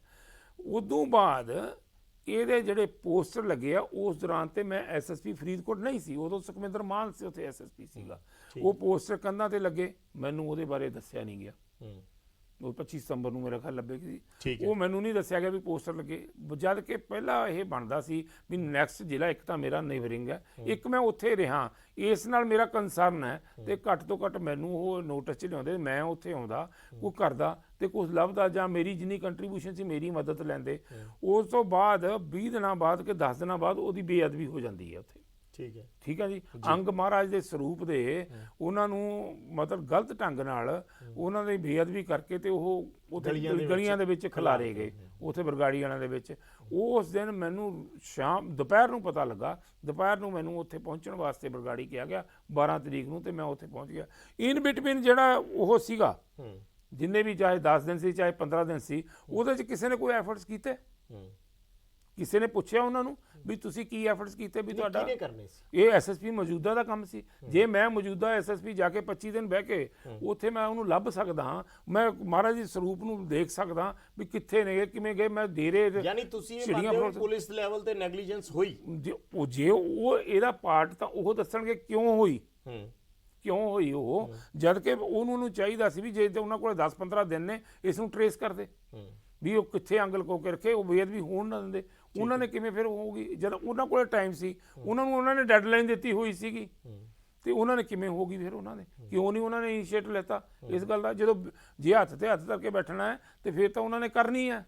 ਉਦੋਂ ਬਾਅਦ ਇਹਦੇ ਜਿਹੜੇ ਪੋਸਟਰ ਲੱਗੇ ਆ ਉਸ ਦੌਰਾਨ ਤੇ ਮੈਂ SSP ਫਰੀਦਕੋਟ ਨਹੀਂ ਸੀ, ਉਦੋਂ ਸੁਖਮਿੰਦਰ ਮਾਨ ਸੀ ਉੱਥੇ SSP ਸੀਗਾ। ਉਹ ਪੋਸਟਰ ਕੰਧਾਂ ਤੇ ਲੱਗੇ, ਮੈਨੂੰ ਉਹਦੇ ਬਾਰੇ ਦੱਸਿਆ ਨਹੀਂ ਗਿਆ। ਉਹ 25 ਸਤੰਬਰ ਨੂੰ ਮੇਰਾ ਖਿਆਲ ਲੱਭੇ ਸੀ, ਉਹ ਮੈਨੂੰ ਨਹੀਂ ਦੱਸਿਆ ਗਿਆ ਵੀ ਪੋਸਟਰ ਲੱਗੇ, ਜਦ ਕਿ ਪਹਿਲਾਂ ਇਹ ਬਣਦਾ ਸੀ ਵੀ ਨੈਕਸਟ ਜ਼ਿਲ੍ਹਾ ਇੱਕ ਤਾਂ ਮੇਰਾ ਨੇਬਰਿੰਗ ਹੈ, ਇੱਕ ਮੈਂ ਉੱਥੇ ਰਿਹਾ, ਇਸ ਨਾਲ ਮੇਰਾ ਕੰਸਰਨ ਹੈ ਤੇ ਘੱਟ ਤੋਂ ਘੱਟ ਮੈਨੂੰ ਉਹ ਨੋਟਿਸ 'ਚ ਲਿਆਉਂਦੇ, ਮੈਂ ਉੱਥੇ ਆਉਂਦਾ, ਕੋਈ ਕਰਦਾ ਤੇ ਕੁਛ ਲੱਭਦਾ ਜਾਂ ਮੇਰੀ ਜਿੰਨੀ ਕੰਟਰੀਬਿਊਸ਼ਨ ਸੀ ਮੇਰੀ ਮਦਦ ਲੈਂਦੇ। ਉਸ ਤੋਂ ਬਾਅਦ 20 ਦਿਨਾਂ ਬਾਅਦ ਕਿ 10 ਦਿਨਾਂ ਬਾਅਦ ਉਹਦੀ ਬੇਅਦਬੀ ਹੋ ਜਾਂਦੀ ਹੈ ਉੱਥੇ। ਠੀਕ ਹੈ ਜੀ। ਅੰਗ ਮਹਾਰਾਜ ਦੇ ਸਰੂਪ ਦੇ ਉਹਨਾਂ ਨੂੰ ਮਤਲਬ ਗਲਤ ਢੰਗ ਨਾਲ ਉਹਨਾਂ ਦੀ ਬੇਅਦਬੀ ਕਰਕੇ ਤੇ ਉਹ ਉੱਥੇ ਗਲੀਆਂ ਦੇ ਵਿੱਚ ਖਿਲਾਰੇ ਗਏ, ਉੱਥੇ ਬਰਗਾੜੀਆਂ ਦੇ ਵਿੱਚ। ਉਸ ਦਿਨ ਮੈਨੂੰ ਦੁਪਹਿਰ ਨੂੰ ਪਤਾ ਲੱਗਾ, ਦੁਪਹਿਰ ਨੂੰ ਮੈਨੂੰ ਉੱਥੇ ਪਹੁੰਚਣ ਵਾਸਤੇ ਬਰਗਾੜੀ ਕਿਹਾ ਗਿਆ 12 ਤਰੀਕ ਨੂੰ, ਤੇ ਮੈਂ ਉੱਥੇ ਪਹੁੰਚ ਗਿਆ। ਇਨ ਬਿਟਵੀਨ ਜਿਹੜਾ ਉਹ ਸੀਗਾ, ਜਿੰਨੇ ਵੀ ਚਾਹੇ 10 ਦਿਨ ਸੀ ਚਾਹੇ 15 ਦਿਨ ਸੀ, ਉਹਦੇ 'ਚ ਕਿਸੇ ਨੇ ਕੋਈ ਐਫਰਟਸ ਕੀਤੇ? ਕਿਸੇ ਨੇ ਪੁੱਛਿਆ ਉਹਨਾਂ ਨੂੰ ਵੀ ਤੁਸੀਂ ਕੀ ਐਫਰਟਸ ਕੀਤੇ ਵੀ ਤੁਹਾਡਾ ਕਰਨੇ ਸੀ? ਇਹ SSP ਮੌਜੂਦਾ ਦਾ ਕੰਮ ਸੀ। ਜੇ ਮੈਂ ਮੌਜੂਦਾ SSP ਜਾ ਕੇ 25 ਦਿਨ ਬਹਿ ਕੇ ਉੱਥੇ ਮੈਂ ਉਹਨੂੰ ਲੱਭ ਸਕਦਾ ਹਾਂ, ਮੈਂ ਮਹਾਰਾਜ ਦੇ ਸਰੂਪ ਨੂੰ ਦੇਖ ਸਕਦਾ ਵੀ ਕਿੱਥੇ ਨੇ, ਕਿਵੇਂ ਗਏ, ਮੈਂ ਦੇਰੇ ਯਾਨੀ ਤੁਸੀਂ ਇਹ ਮੰਨਦੇ ਹੋ ਪੁਲਿਸ ਲੈਵਲ ਤੇ ਨੈਗਲੀਜੈਂਸ ਹੋਈ? ਜੇ ਉਹ ਇਹਦਾ ਪਾਰਟ ਤਾਂ ਉਹ ਦੱਸਣਗੇ ਕਿਉਂ ਹੋਈ, ਕਿਉਂ ਹੋਈ ਉਹ, ਜਦ ਕਿ ਉਹਨੂੰ ਚਾਹੀਦਾ ਸੀ ਵੀ ਜੇ ਉਹਨਾਂ ਕੋਲ 10-15 ਦਿਨ ਨੇ ਇਸ ਨੂੰ ਟਰੇਸ ਕਰਦੇ ਵੀ ਉਹ ਕਿੱਥੇ ਅੰਗ ਲੁਕੋ ਕੇ ਰੱਖੇ, ਉਹ ਬੇਅਦਬੀ ਹੋਣ ਨਾ ਦਿੰਦੇ। ਉਹਨਾਂ ਨੇ ਕਿਵੇਂ ਫਿਰ ਹੋਊਗੀ ਜਦ ਉਹਨਾਂ ਕੋਲ ਟਾਈਮ ਸੀ, ਉਹਨਾਂ ਨੇ ਡੈਡਲਾਈਨ ਦਿੱਤੀ ਹੋਈ ਸੀਗੀ, ਤੇ ਉਹਨਾਂ ਨੇ ਕਿਵੇਂ ਹੋਗੀ ਫਿਰ? ਉਹਨਾਂ ਨੇ ਕਿਉਂ ਨਹੀਂ ਉਹਨਾਂ ਨੇ ਇਨੀਸ਼ੀਏਟ ਲੈਤਾ ਇਸ ਗੱਲ ਦਾ? ਜਦੋਂ ਜੇ ਹੱਥ ਤੇ ਹੱਥ ਧਰ ਕੇ ਬੈਠਣਾ ਹੈ ਤੇ ਫਿਰ ਤਾਂ ਉਹਨਾਂ ਨੇ ਕਰਨੀ ਹੈ,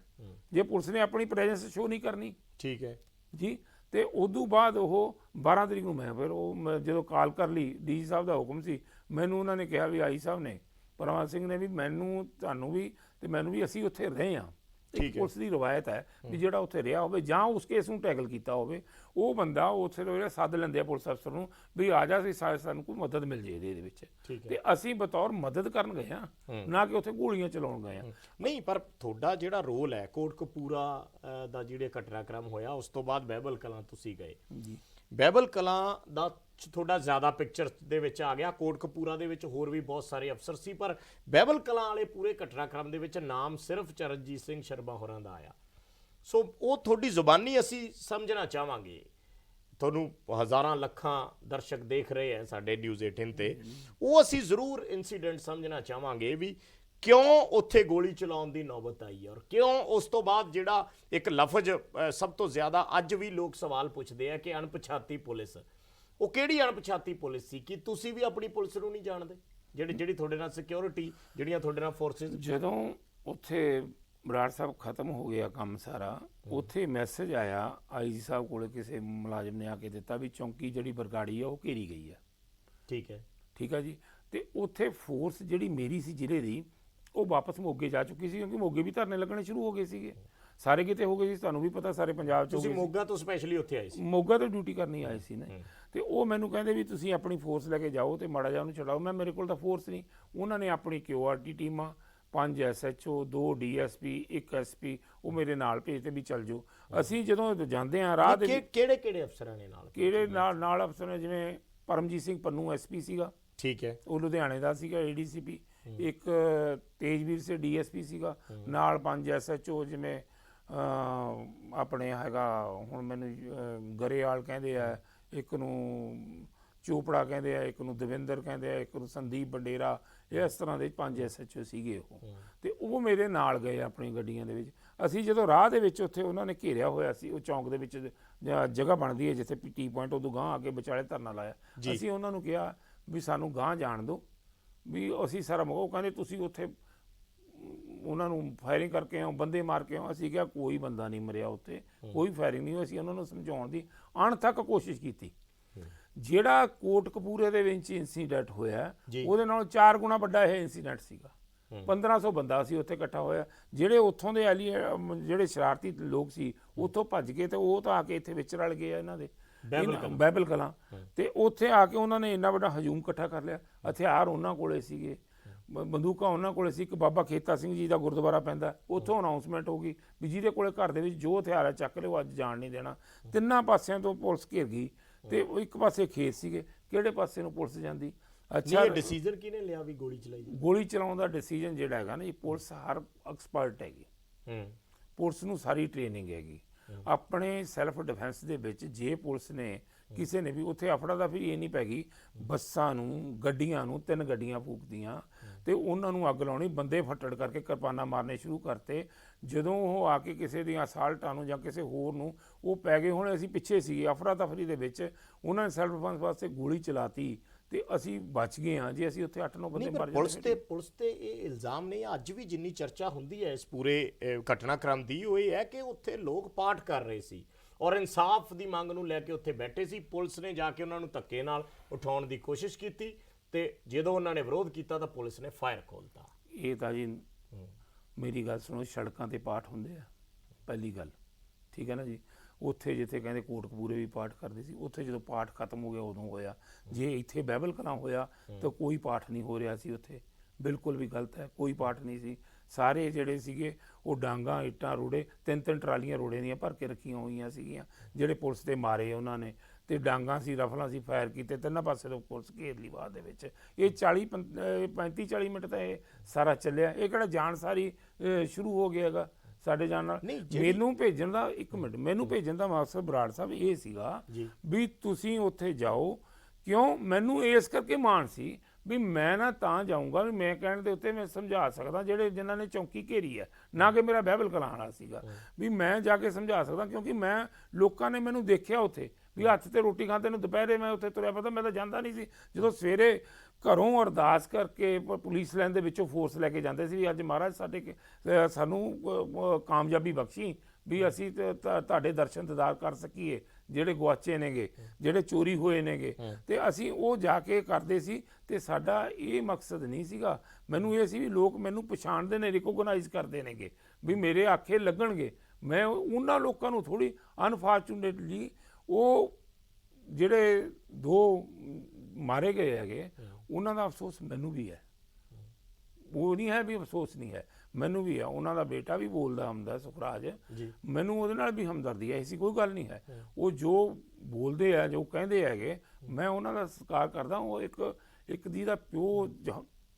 ਜੇ ਪੁਲਿਸ ਨੇ ਆਪਣੀ ਪ੍ਰੈਜ਼ੈਂਸ ਸ਼ੋ ਨਹੀਂ ਕਰਨੀ। ਠੀਕ ਹੈ ਜੀ। ਤੇ ਉਦੋਂ ਬਾਅਦ ਉਹ 12 ਤਰੀਕ ਨੂੰ ਮੈਂ ਜਦੋਂ ਕਾਲ ਕਰ ਲਈ, DC ਸਾਹਿਬ ਦਾ ਹੁਕਮ ਸੀ, ਮੈਨੂੰ ਉਹਨਾਂ ਨੇ ਕਿਹਾ ਵੀ ਆਈ ਸਾਹਿਬ ਨੇ, ਪਰਮਾ ਸਿੰਘ ਨੇ ਵੀ ਮੈਨੂੰ, ਤੁਹਾਨੂੰ ਵੀ ਤੇ ਮੈਨੂੰ ਵੀ, ਅਸੀਂ ਉੱਥੇ ਰਹੇ ਹਾਂ। ਪੁਲਿਸ ਦੀ ਰਵਾਇਤ ਹੈ ਵੀ ਜਿਹੜਾ ਉੱਥੇ ਰਿਹਾ ਹੋਵੇ ਜਾਂ ਉਸ ਕੇਸ ਨੂੰ ਟੈਕਲ ਕੀਤਾ ਹੋਵੇ, ਉਹ ਬੰਦਾ ਉੱਥੇ ਸੱਦ ਲੈਂਦੇ ਆ ਪੁਲਿਸ ਅਫਸਰ ਨੂੰ ਵੀ ਆ ਜਾ, ਸਾਨੂੰ ਕੋਈ ਮਦਦ ਮਿਲ ਜੇ ਇਹਦੇ ਵਿੱਚ। ਤੇ ਅਸੀਂ ਬਤੌਰ ਮਦਦ ਕਰਨ ਗਏ ਹਾਂ, ਨਾ ਕਿ ਉੱਥੇ ਗੋਲੀਆਂ ਚਲਾਉਣ ਗਏ ਹਾਂ। ਨਹੀਂ, ਪਰ ਤੁਹਾਡਾ ਜਿਹੜਾ ਰੋਲ ਹੈ ਕੋਟਕਪੂਰਾ ਦਾ ਜਿਹੜੇ ਘਟਨਾਕ੍ਰਮ ਹੋਇਆ ਉਸ ਤੋਂ ਬਾਅਦ ਬਹਿਬਲ ਕਲਾਂ ਤੁਸੀਂ ਗਏ ਜੀ। ਬਹਿਬਲ ਕਲਾਂ ਦਾ ਤੁਹਾਡਾ ਜ਼ਿਆਦਾ ਪਿਕਚਰ ਦੇ ਵਿੱਚ ਆ ਗਿਆ, ਕੋਟਕਪੂਰਾ ਦੇ ਵਿੱਚ ਹੋਰ ਵੀ ਬਹੁਤ ਸਾਰੇ ਅਫਸਰ ਸੀ, ਪਰ ਬਹਿਬਲ ਕਲਾਂ ਵਾਲੇ ਪੂਰੇ ਘਟਨਾਕ੍ਰਮ ਦੇ ਵਿੱਚ ਨਾਮ ਸਿਰਫ ਚਰਨਜੀਤ ਸਿੰਘ ਸ਼ਰਮਾ ਹੋਰਾਂ ਦਾ ਆਇਆ। ਸੋ ਉਹ ਤੁਹਾਡੀ ਜ਼ੁਬਾਨੀ ਅਸੀਂ ਸਮਝਣਾ ਚਾਹਾਂਗੇ। ਤੁਹਾਨੂੰ ਹਜ਼ਾਰਾਂ ਲੱਖਾਂ ਦਰਸ਼ਕ ਦੇਖ ਰਹੇ ਹੈ ਸਾਡੇ ਨਿਊਜ਼ 18 ਤੇ, ਉਹ ਅਸੀਂ ਜ਼ਰੂਰ ਇਨਸੀਡੈਂਟ ਸਮਝਣਾ ਚਾਹਾਂਗੇ ਵੀ ਕਿਉਂ ਉੱਥੇ ਗੋਲੀ ਚਲਾਉਣ ਦੀ ਨੌਬਤ ਆਈ ਔਰ ਕਿਉਂ ਉਸ ਤੋਂ ਬਾਅਦ ਜਿਹੜਾ ਇੱਕ ਲਫ਼ਜ਼ ਸਭ ਤੋਂ ਜ਼ਿਆਦਾ ਅੱਜ ਵੀ ਲੋਕ ਸਵਾਲ ਪੁੱਛਦੇ ਆ ਕਿ ਅਣਪਛਾਤੀ ਪੁਲਿਸ, ਉਹ ਕਿਹੜੀ ਅਣਪਛਾਤੀ ਪੁਲਿਸ ਸੀ? ਕਿ ਤੁਸੀਂ ਵੀ ਆਪਣੀ ਪੁਲਿਸ ਨੂੰ ਨਹੀਂ ਜਾਣਦੇ? ਜਿਹੜੀ ਤੁਹਾਡੇ ਨਾਲ ਸਿਕਿਉਰਿਟੀ, ਜਿਹੜੀਆਂ ਤੁਹਾਡੇ ਨਾਲ ਫੋਰਸਿਸ? ਜਦੋਂ ਉੱਥੇ ਬਰਾੜ ਸਾਹਿਬ ਖਤਮ ਹੋ ਗਿਆ ਕੰਮ ਸਾਰਾ, ਉੱਥੇ ਮੈਸੇਜ ਆਇਆ IG ਸਾਹਿਬ ਕੋਲੇ, ਕਿਸੇ ਮੁਲਾਜ਼ਮ ਨੇ ਆ ਕੇ ਦਿੱਤਾ ਵੀ ਚੌਂਕੀ ਜਿਹੜੀ ਬਰਗਾੜੀ ਆ ਉਹ ਘੇਰੀ ਗਈ ਆ। ਠੀਕ ਹੈ ਜੀ। ਤੇ ਉੱਥੇ ਫੋਰਸ ਜਿਹੜੀ ਮੇਰੀ ਸੀ ਜ਼ਿਲ੍ਹੇ ਦੀ, ਉਹ ਵਾਪਸ ਮੋਗੇ ਜਾ ਚੁੱਕੀ ਸੀ, ਕਿਉਂਕਿ ਮੋਗੇ ਵੀ ਧਰਨੇ ਲੱਗਣੇ ਸ਼ੁਰੂ ਹੋ ਗਏ ਸੀਗੇ, ਸਾਰੇ ਕਿਤੇ ਹੋ ਗਏ ਸੀ, ਤੁਹਾਨੂੰ ਵੀ ਪਤਾ ਸਾਰੇ ਪੰਜਾਬ 'ਚ। ਤੁਸੀਂ ਮੋਗਾ ਤੋਂ ਸਪੈਸ਼ਲੀ ਉੱਥੇ ਆਏ ਸੀ? ਮੋਗਾ ਤੋਂ ਡਿਊਟੀ ਕਰਨੀ ਆਏ ਸੀ ਨਾ। ਤੇ ਉਹ ਮੈਨੂੰ ਕਹਿੰਦੇ ਵੀ ਤੁਸੀਂ ਆਪਣੀ ਫੋਰਸ ਲੈ ਕੇ ਜਾਓ ਤੇ ਮਾੜਾ ਜਿਹਾ ਉਹਨੂੰ ਛਡਾਓ। ਮੇਰੇ ਕੋਲ ਤਾਂ ਫੋਰਸ ਨਹੀਂ। ਉਹਨਾਂ ਨੇ ਆਪਣੀ QRT ਟੀਮਾਂ, 5 SHO, 2 DSP, 1 SP ਉਹ ਮੇਰੇ ਨਾਲ ਭੇਜਦੇ ਵੀ ਚੱਲ ਜਾਓ। ਅਸੀਂ ਜਦੋਂ ਜਾਂਦੇ ਹਾਂ ਰਾਹ ਦੇ ਕਿਹੜੇ ਅਫਸਰਾਂ ਨੇ ਨਾਲ? ਕਿਹੜੇ ਨਾਲ ਅਫਸਰ ਨੇ, ਜਿਵੇਂ ਪਰਮਜੀਤ ਸਿੰਘ ਪੰਨੂ SP ਸੀਗਾ, ਠੀਕ ਹੈ, ਉਹ ਲੁਧਿਆਣੇ ਦਾ ਸੀਗਾ ADCP। ਇੱਕ ਤੇਜਵੀਰ ਸੇ DSP ਸੀਗਾ, ਨਾਲ 5 SHO, ਜਿਵੇਂ ਆਪਣੇ ਹੈਗਾ, ਹੁਣ ਮੈਨੂੰ ਗਰੇਵਾਲ ਕਹਿੰਦੇ ਆ, ਇੱਕ ਨੂੰ ਚੋਪੜਾ ਕਹਿੰਦੇ ਆ, ਇੱਕ ਨੂੰ ਦਵਿੰਦਰ ਕਹਿੰਦੇ ਆ, ਇੱਕ ਨੂੰ ਸੰਦੀਪ ਬੰਡੇਰਾ, ਇਹ ਇਸ ਤਰ੍ਹਾਂ ਦੇ 5 SHO ਸੀਗੇ ਉਹ। ਤੇ ਉਹ ਮੇਰੇ ਨਾਲ ਗਏ ਆਪਣੀ ਗੱਡੀਆਂ ਦੇ ਵਿੱਚ। ਅਸੀਂ ਜਦੋਂ ਰਾਹ ਦੇ ਵਿੱਚ ਉੱਥੇ ਉਹਨਾਂ ਨੇ ਘੇਰਿਆ ਹੋਇਆ ਸੀ, ਉਹ ਚੌਂਕ ਦੇ ਵਿੱਚ ਜਗ੍ਹਾ ਬਣਦੀ ਹੈ ਜਿੱਥੇ ਟੀ ਪੁਆਇੰਟ, ਉਦੋਂ ਗਾਂਹ ਆ ਕੇ ਵਿਚਾਲੇ ਧਰਨਾ ਲਾਇਆ। ਅਸੀਂ ਉਹਨਾਂ ਨੂੰ ਕਿਹਾ ਵੀ ਸਾਨੂੰ ਗਾਂਹ ਜਾਣ ਦਿਓ, ਵੀ ਅਸੀਂ ਸਾਰਾ ਉਹ ਕਹਿੰਦੇ ਤੁਸੀਂ ਉੱਥੇ ਉਹਨਾਂ ਨੂੰ ਫਾਇਰਿੰਗ ਕਰਕੇ ਆਓ, ਬੰਦੇ ਮਾਰ ਕੇ ਆਓ। ਅਸੀਂ ਕਿਹਾ ਕੋਈ ਬੰਦਾ ਨਹੀਂ ਮਰਿਆ ਉੱਥੇ, ਕੋਈ ਫਾਇਰਿੰਗ ਨਹੀਂ ਹੋਈ। ਅਸੀਂ ਉਹਨਾਂ ਨੂੰ ਸਮਝਾਉਣ ਦੀ ਅਣਥੱਕ ਕੋਸ਼ਿਸ਼ ਕੀਤੀ। ਜਿਹੜਾ ਕੋਟਕਪੂਰੇ ਦੇ ਵਿੱਚ ਇੰਸੀਡੈਂਟ ਹੋਇਆ ਉਹਦੇ ਨਾਲ 4 ਗੁਣਾ ਵੱਡਾ ਇਹ ਇੰਸੀਡੈਂਟ ਸੀਗਾ। 1500 ਬੰਦਾ ਸੀ ਉੱਥੇ ਇਕੱਠਾ ਹੋਇਆ। ਜਿਹੜੇ ਉੱਥੋਂ ਦੇ ਜਿਹੜੇ ਸ਼ਰਾਰਤੀ ਲੋਕ ਸੀ ਉੱਥੋਂ ਭੱਜ ਗਏ ਤੇ ਉਹ ਤਾਂ ਆ ਕੇ ਇੱਥੇ ਵਿੱਚ ਰਲ ਗਏ ਇਹਨਾਂ ਦੇ ਬਾਈਬਲ ਕਲਾਂ। ਤੇ ਉੱਥੇ ਆ ਕੇ ਉਹਨਾਂ ਨੇ ਇੰਨਾ ਵੱਡਾ ਹਜੂਮ ਇਕੱਠਾ ਕਰ ਲਿਆ। ਹਥਿਆਰ ਉਹਨਾਂ ਕੋਲੇ ਸੀਗੇ, ਬੰਦੂਕਾਂ ਉਹਨਾਂ ਕੋਲੇ ਸੀ। ਇੱਕ ਬਾਬਾ ਖੇਤਾ ਸਿੰਘ ਜੀ ਦਾ ਗੁਰਦੁਆਰਾ ਪੈਂਦਾ, ਉੱਥੋਂ ਅਨਾਉਂਸਮੈਂਟ ਹੋ ਗਈ ਵੀ ਜਿਹਦੇ ਕੋਲੇ ਘਰ ਦੇ ਵਿੱਚ ਜੋ ਹਥਿਆਰ ਹੈ ਚੱਕ ਲਿਓ, ਅੱਜ ਜਾਣ ਨਹੀਂ ਦੇਣਾ। ਤਿੰਨਾਂ ਪਾਸਿਆਂ ਤੋਂ ਪੁਲਿਸ ਘਿਰ ਗਈ ਤੇ ਉਹ ਇੱਕ ਪਾਸੇ ਖੇਤ ਸੀਗੇ, ਕਿਹੜੇ ਪਾਸੇ ਨੂੰ ਪੁਲਿਸ ਜਾਂਦੀ। ਅੱਛਾ, ਇਹ ਡਿਸੀਜਨ ਕਿਹਨੇ ਲਿਆ ਵੀ ਗੋਲੀ ਚਲਾਈ? ਗੋਲੀ ਚਲਾਉਣ ਦਾ ਡਿਸੀਜਨ ਜਿਹੜਾ ਹੈਗਾ ਨਾ, ਇਹ ਪੁਲਿਸ ਹਰ ਐਕਸਪਰਟ ਹੈਗੀ। ਪੁਲਿਸ ਨੂੰ ਸਾਰੀ ਟ੍ਰੇਨਿੰਗ ਹੈਗੀ ਆਪਣੇ ਸੈਲਫ ਡਿਫੈਂਸ ਦੇ ਵਿੱਚ। ਜੇ ਪੁਲਿਸ ਨੇ ਕਿਸੇ ਨੇ ਵੀ ਉੱਥੇ ਅਫੜਾ ਦਾ ਫਿਰ ਇਹ ਨਹੀਂ ਪੈ ਗਈ, ਬੱਸਾਂ ਨੂੰ, ਗੱਡੀਆਂ ਨੂੰ 3 ਗੱਡੀਆਂ ਫੂਕਦੀਆਂ ਤੇ ਉਹਨਾਂ ਨੂੰ ਅੱਗ ਲਾਉਣੀ, ਬੰਦੇ ਫੱਟੜ ਕਰਕੇ ਕਿਰਪਾਨਾਂ ਮਾਰਨੇ ਸ਼ੁਰੂ ਕਰਤੇ। ਜਦੋਂ ਉਹ ਆ ਕੇ ਕਿਸੇ ਦੀਆਂ ਅਸਾਲਟਾਂ ਨੂੰ ਜਾਂ ਕਿਸੇ ਹੋਰ ਨੂੰ ਉਹ ਪੈ ਗਏ। ਹੁਣ ਅਸੀਂ ਪਿੱਛੇ ਸੀਗੇ ਅਫਰਾ ਤਫਰੀ ਦੇ ਵਿੱਚ, ਉਹਨਾਂ ਨੇ ਸੈਲਫ ਡਿਫੈਂਸ ਵਾਸਤੇ ਗੋਲੀ ਚਲਾਤੀ ਤੇ ਅਸੀਂ ਬਚ ਗਏ ਹਾਂ। ਜੇ ਅਸੀਂ ਉੱਥੇ 8-9 ਬੰਦੇ ਮਰ ਜਾਂਦੇ। ਪੁਲਿਸ ਤੇ ਇਹ ਇਲਜ਼ਾਮ ਨਹੀਂ, ਅੱਜ ਵੀ ਜਿੰਨੀ ਚਰਚਾ ਹੁੰਦੀ ਹੈ ਇਸ ਪੂਰੇ ਘਟਨਾਕ੍ਰਮ ਦੀ, ਉਹ ਇਹ ਹੈ ਕਿ ਉੱਥੇ ਲੋਕ ਪਾਠ ਕਰ ਰਹੇ ਸੀ ਔਰ ਇਨਸਾਫ ਦੀ ਮੰਗ ਨੂੰ ਲੈ ਕੇ ਉੱਥੇ ਬੈਠੇ ਸੀ। ਪੁਲਿਸ ਨੇ ਜਾ ਕੇ ਉਹਨਾਂ ਨੂੰ ਧੱਕੇ ਨਾਲ ਉਠਾਉਣ ਦੀ ਕੋਸ਼ਿਸ਼ ਕੀਤੀ ਤੇ ਜਦੋਂ ਉਹਨਾਂ ਨੇ ਵਿਰੋਧ ਕੀਤਾ ਤਾਂ ਪੁਲਿਸ ਨੇ ਫਾਇਰ ਖੋਲ੍ਹਤਾ। ਇਹ ਤਾਂ ਜੀ ਮੇਰੀ ਗੱਲ ਸੁਣੋ, ਸੜਕਾਂ ਤੇ ਪਾਠ ਹੁੰਦੇ ਆ ਪਹਿਲੀ ਗੱਲ, ਠੀਕ ਹੈ ਨਾ ਜੀ। ਉੱਥੇ ਜਿੱਥੇ ਕਹਿੰਦੇ ਕੋਟਕਪੂਰੇ ਵੀ ਪਾਠ ਕਰਦੇ ਸੀ, ਉੱਥੇ ਜਦੋਂ ਪਾਠ ਖਤਮ ਹੋ ਗਿਆ ਉਦੋਂ ਹੋਇਆ। ਜੇ ਇੱਥੇ ਬਾਈਬਲ ਕਲਾਂ ਹੋਇਆ ਤਾਂ ਕੋਈ ਪਾਠ ਨਹੀਂ ਹੋ ਰਿਹਾ ਸੀ ਉੱਥੇ, ਬਿਲਕੁਲ ਵੀ ਗਲਤ ਹੈ, ਕੋਈ ਪਾਠ ਨਹੀਂ ਸੀ। ਸਾਰੇ ਜਿਹੜੇ ਸੀਗੇ ਉਹ ਡਾਂਗਾਂ, ਇੱਟਾਂ, ਰੋੜੇ, 3-3 ਟਰਾਲੀਆਂ ਰੋੜੇ ਦੀਆਂ ਭਰ ਕੇ ਰੱਖੀਆਂ ਹੋਈਆਂ ਸੀਗੀਆਂ, ਜਿਹੜੇ ਪੁਲਿਸ ਦੇ ਮਾਰੇ ਉਹਨਾਂ ਨੇ। ਤੇ ਡਾਂਗਾਂ ਸੀ, ਰਫਲਾਂ ਸੀ, ਫਾਇਰ ਕੀਤੇ, 3 ਪਾਸੇ ਤੋਂ ਪੁਲਿਸ ਘੇਰ ਲਈ ਬਾਅਦ ਦੇ ਵਿੱਚ। ਇਹ 35-40 ਮਿੰਟ ਤਾਂ ਇਹ ਸਾਰਾ ਚੱਲਿਆ। ਇਹ ਕਿਹੜਾ ਜਾਣ ਸਾਰੀ ਸ਼ੁਰੂ ਹੋ ਗਿਆ ਹੈਗਾ ਸਾਡੇ ਜਾਣ ਨਾਲ। ਮੈਨੂੰ ਭੇਜਣ ਦਾ 1 ਮਿੰਟ, ਮੈਨੂੰ ਭੇਜਣ ਦਾ ਮਕਸਦ ਬਰਾੜ ਸਾਹਿਬ ਇਹ ਸੀਗਾ ਵੀ ਤੁਸੀਂ ਉੱਥੇ ਜਾਓ। ਕਿਉਂ? ਮੈਨੂੰ ਇਸ ਕਰਕੇ ਮਾਣ ਸੀ ਵੀ ਮੈਂ ਨਾ ਤਾਂ ਜਾਊਂਗਾ ਵੀ ਮੈਂ ਕਹਿਣ ਦੇ ਉੱਤੇ ਮੈਂ ਸਮਝਾ ਸਕਦਾ ਜਿਹੜੇ ਜਿਨ੍ਹਾਂ ਨੇ ਚੌਂਕੀ ਘੇਰੀ ਹੈ, ਨਾ ਕਿ ਮੇਰਾ ਬਾਈਬਲ ਕਲਾਂ ਵਾਲਾ ਸੀਗਾ ਵੀ ਮੈਂ ਜਾ ਕੇ ਸਮਝਾ ਸਕਦਾ। ਕਿਉਂਕਿ ਮੈਂ ਲੋਕਾਂ ਨੇ ਮੈਨੂੰ ਦੇਖਿਆ ਉੱਥੇ ਵੀ ਹੱਥ ਤੇ ਰੋਟੀ ਖਾਂਦੇ ਨੂੰ, ਦੁਪਹਿਰੇ ਮੈਂ ਉੱਥੇ ਤੁਰਿਆ ਪਤਾ, ਮੈਂ ਤਾਂ ਜਾਂਦਾ ਨਹੀਂ ਸੀ। ਜਦੋਂ ਸਵੇਰੇ ਘਰੋਂ ਅਰਦਾਸ ਕਰਕੇ ਪੁਲਿਸ ਲਾਈਨ ਦੇ ਵਿੱਚੋਂ ਫੋਰਸ ਲੈ ਕੇ ਜਾਂਦੇ ਸੀ ਵੀ ਅੱਜ ਮਹਾਰਾਜ ਸਾਨੂੰ ਕਾਮਯਾਬੀ ਬਖਸ਼ੀ ਵੀ ਅਸੀਂ ਤੁਹਾਡੇ ਦਰਸ਼ਨ ਦੀਦਾਰ ਕਰ ਸਕੀਏ, ਜਿਹੜੇ ਗੁਆਚੇ ਨੇਗੇ, ਜਿਹੜੇ ਚੋਰੀ ਹੋਏ ਨੇਗੇ। ਤੇ ਅਸੀਂ ਉਹ ਜਾ ਕੇ ਕਰਦੇ ਸੀ। ਤੇ ਸਾਡਾ ਇਹ ਮਕਸਦ ਨਹੀਂ ਸੀਗਾ, ਮੈਨੂੰ ਇਹ ਸੀ ਵੀ ਲੋਕ ਮੈਨੂੰ ਪਛਾਣਦੇ ਨੇ, ਰਿਕੋਗਨਾਈਜ਼ ਕਰਦੇ ਨੇਗੇ ਵੀ ਮੇਰੇ ਆਖੇ ਲੱਗਣਗੇ। ਮੈਂ ਉਹਨਾਂ ਲੋਕਾਂ ਨੂੰ ਥੋੜ੍ਹੀ, ਅਨਫਾਰਚੂਨੇਟਲੀ ਉਹ ਜਿਹੜੇ 2 ਮਾਰੇ ਗਏ ਹੈਗੇ ਉਹਨਾਂ ਦਾ ਅਫਸੋਸ ਮੈਨੂੰ ਵੀ ਹੈ। ਉਹ ਨਹੀਂ ਹੈ ਵੀ ਅਫਸੋਸ ਨਹੀਂ ਹੈ, ਮੈਨੂੰ ਵੀ ਹੈ। ਉਹਨਾਂ ਦਾ ਬੇਟਾ ਵੀ ਬੋਲਦਾ ਹੁੰਦਾ ਸੁਖਰਾਜ, ਮੈਨੂੰ ਉਹਦੇ ਨਾਲ ਵੀ ਹਮਦਰਦੀ ਹੈ, ਐਸੀ ਕੋਈ ਗੱਲ ਨਹੀਂ ਹੈ। ਉਹ ਜੋ ਬੋਲਦੇ ਆ, ਜੋ ਕਹਿੰਦੇ ਹੈਗੇ, ਮੈਂ ਉਹਨਾਂ ਦਾ ਸਤਿਕਾਰ ਕਰਦਾ। ਉਹ ਇੱਕ ਦੀ ਦਾ ਪਿਓ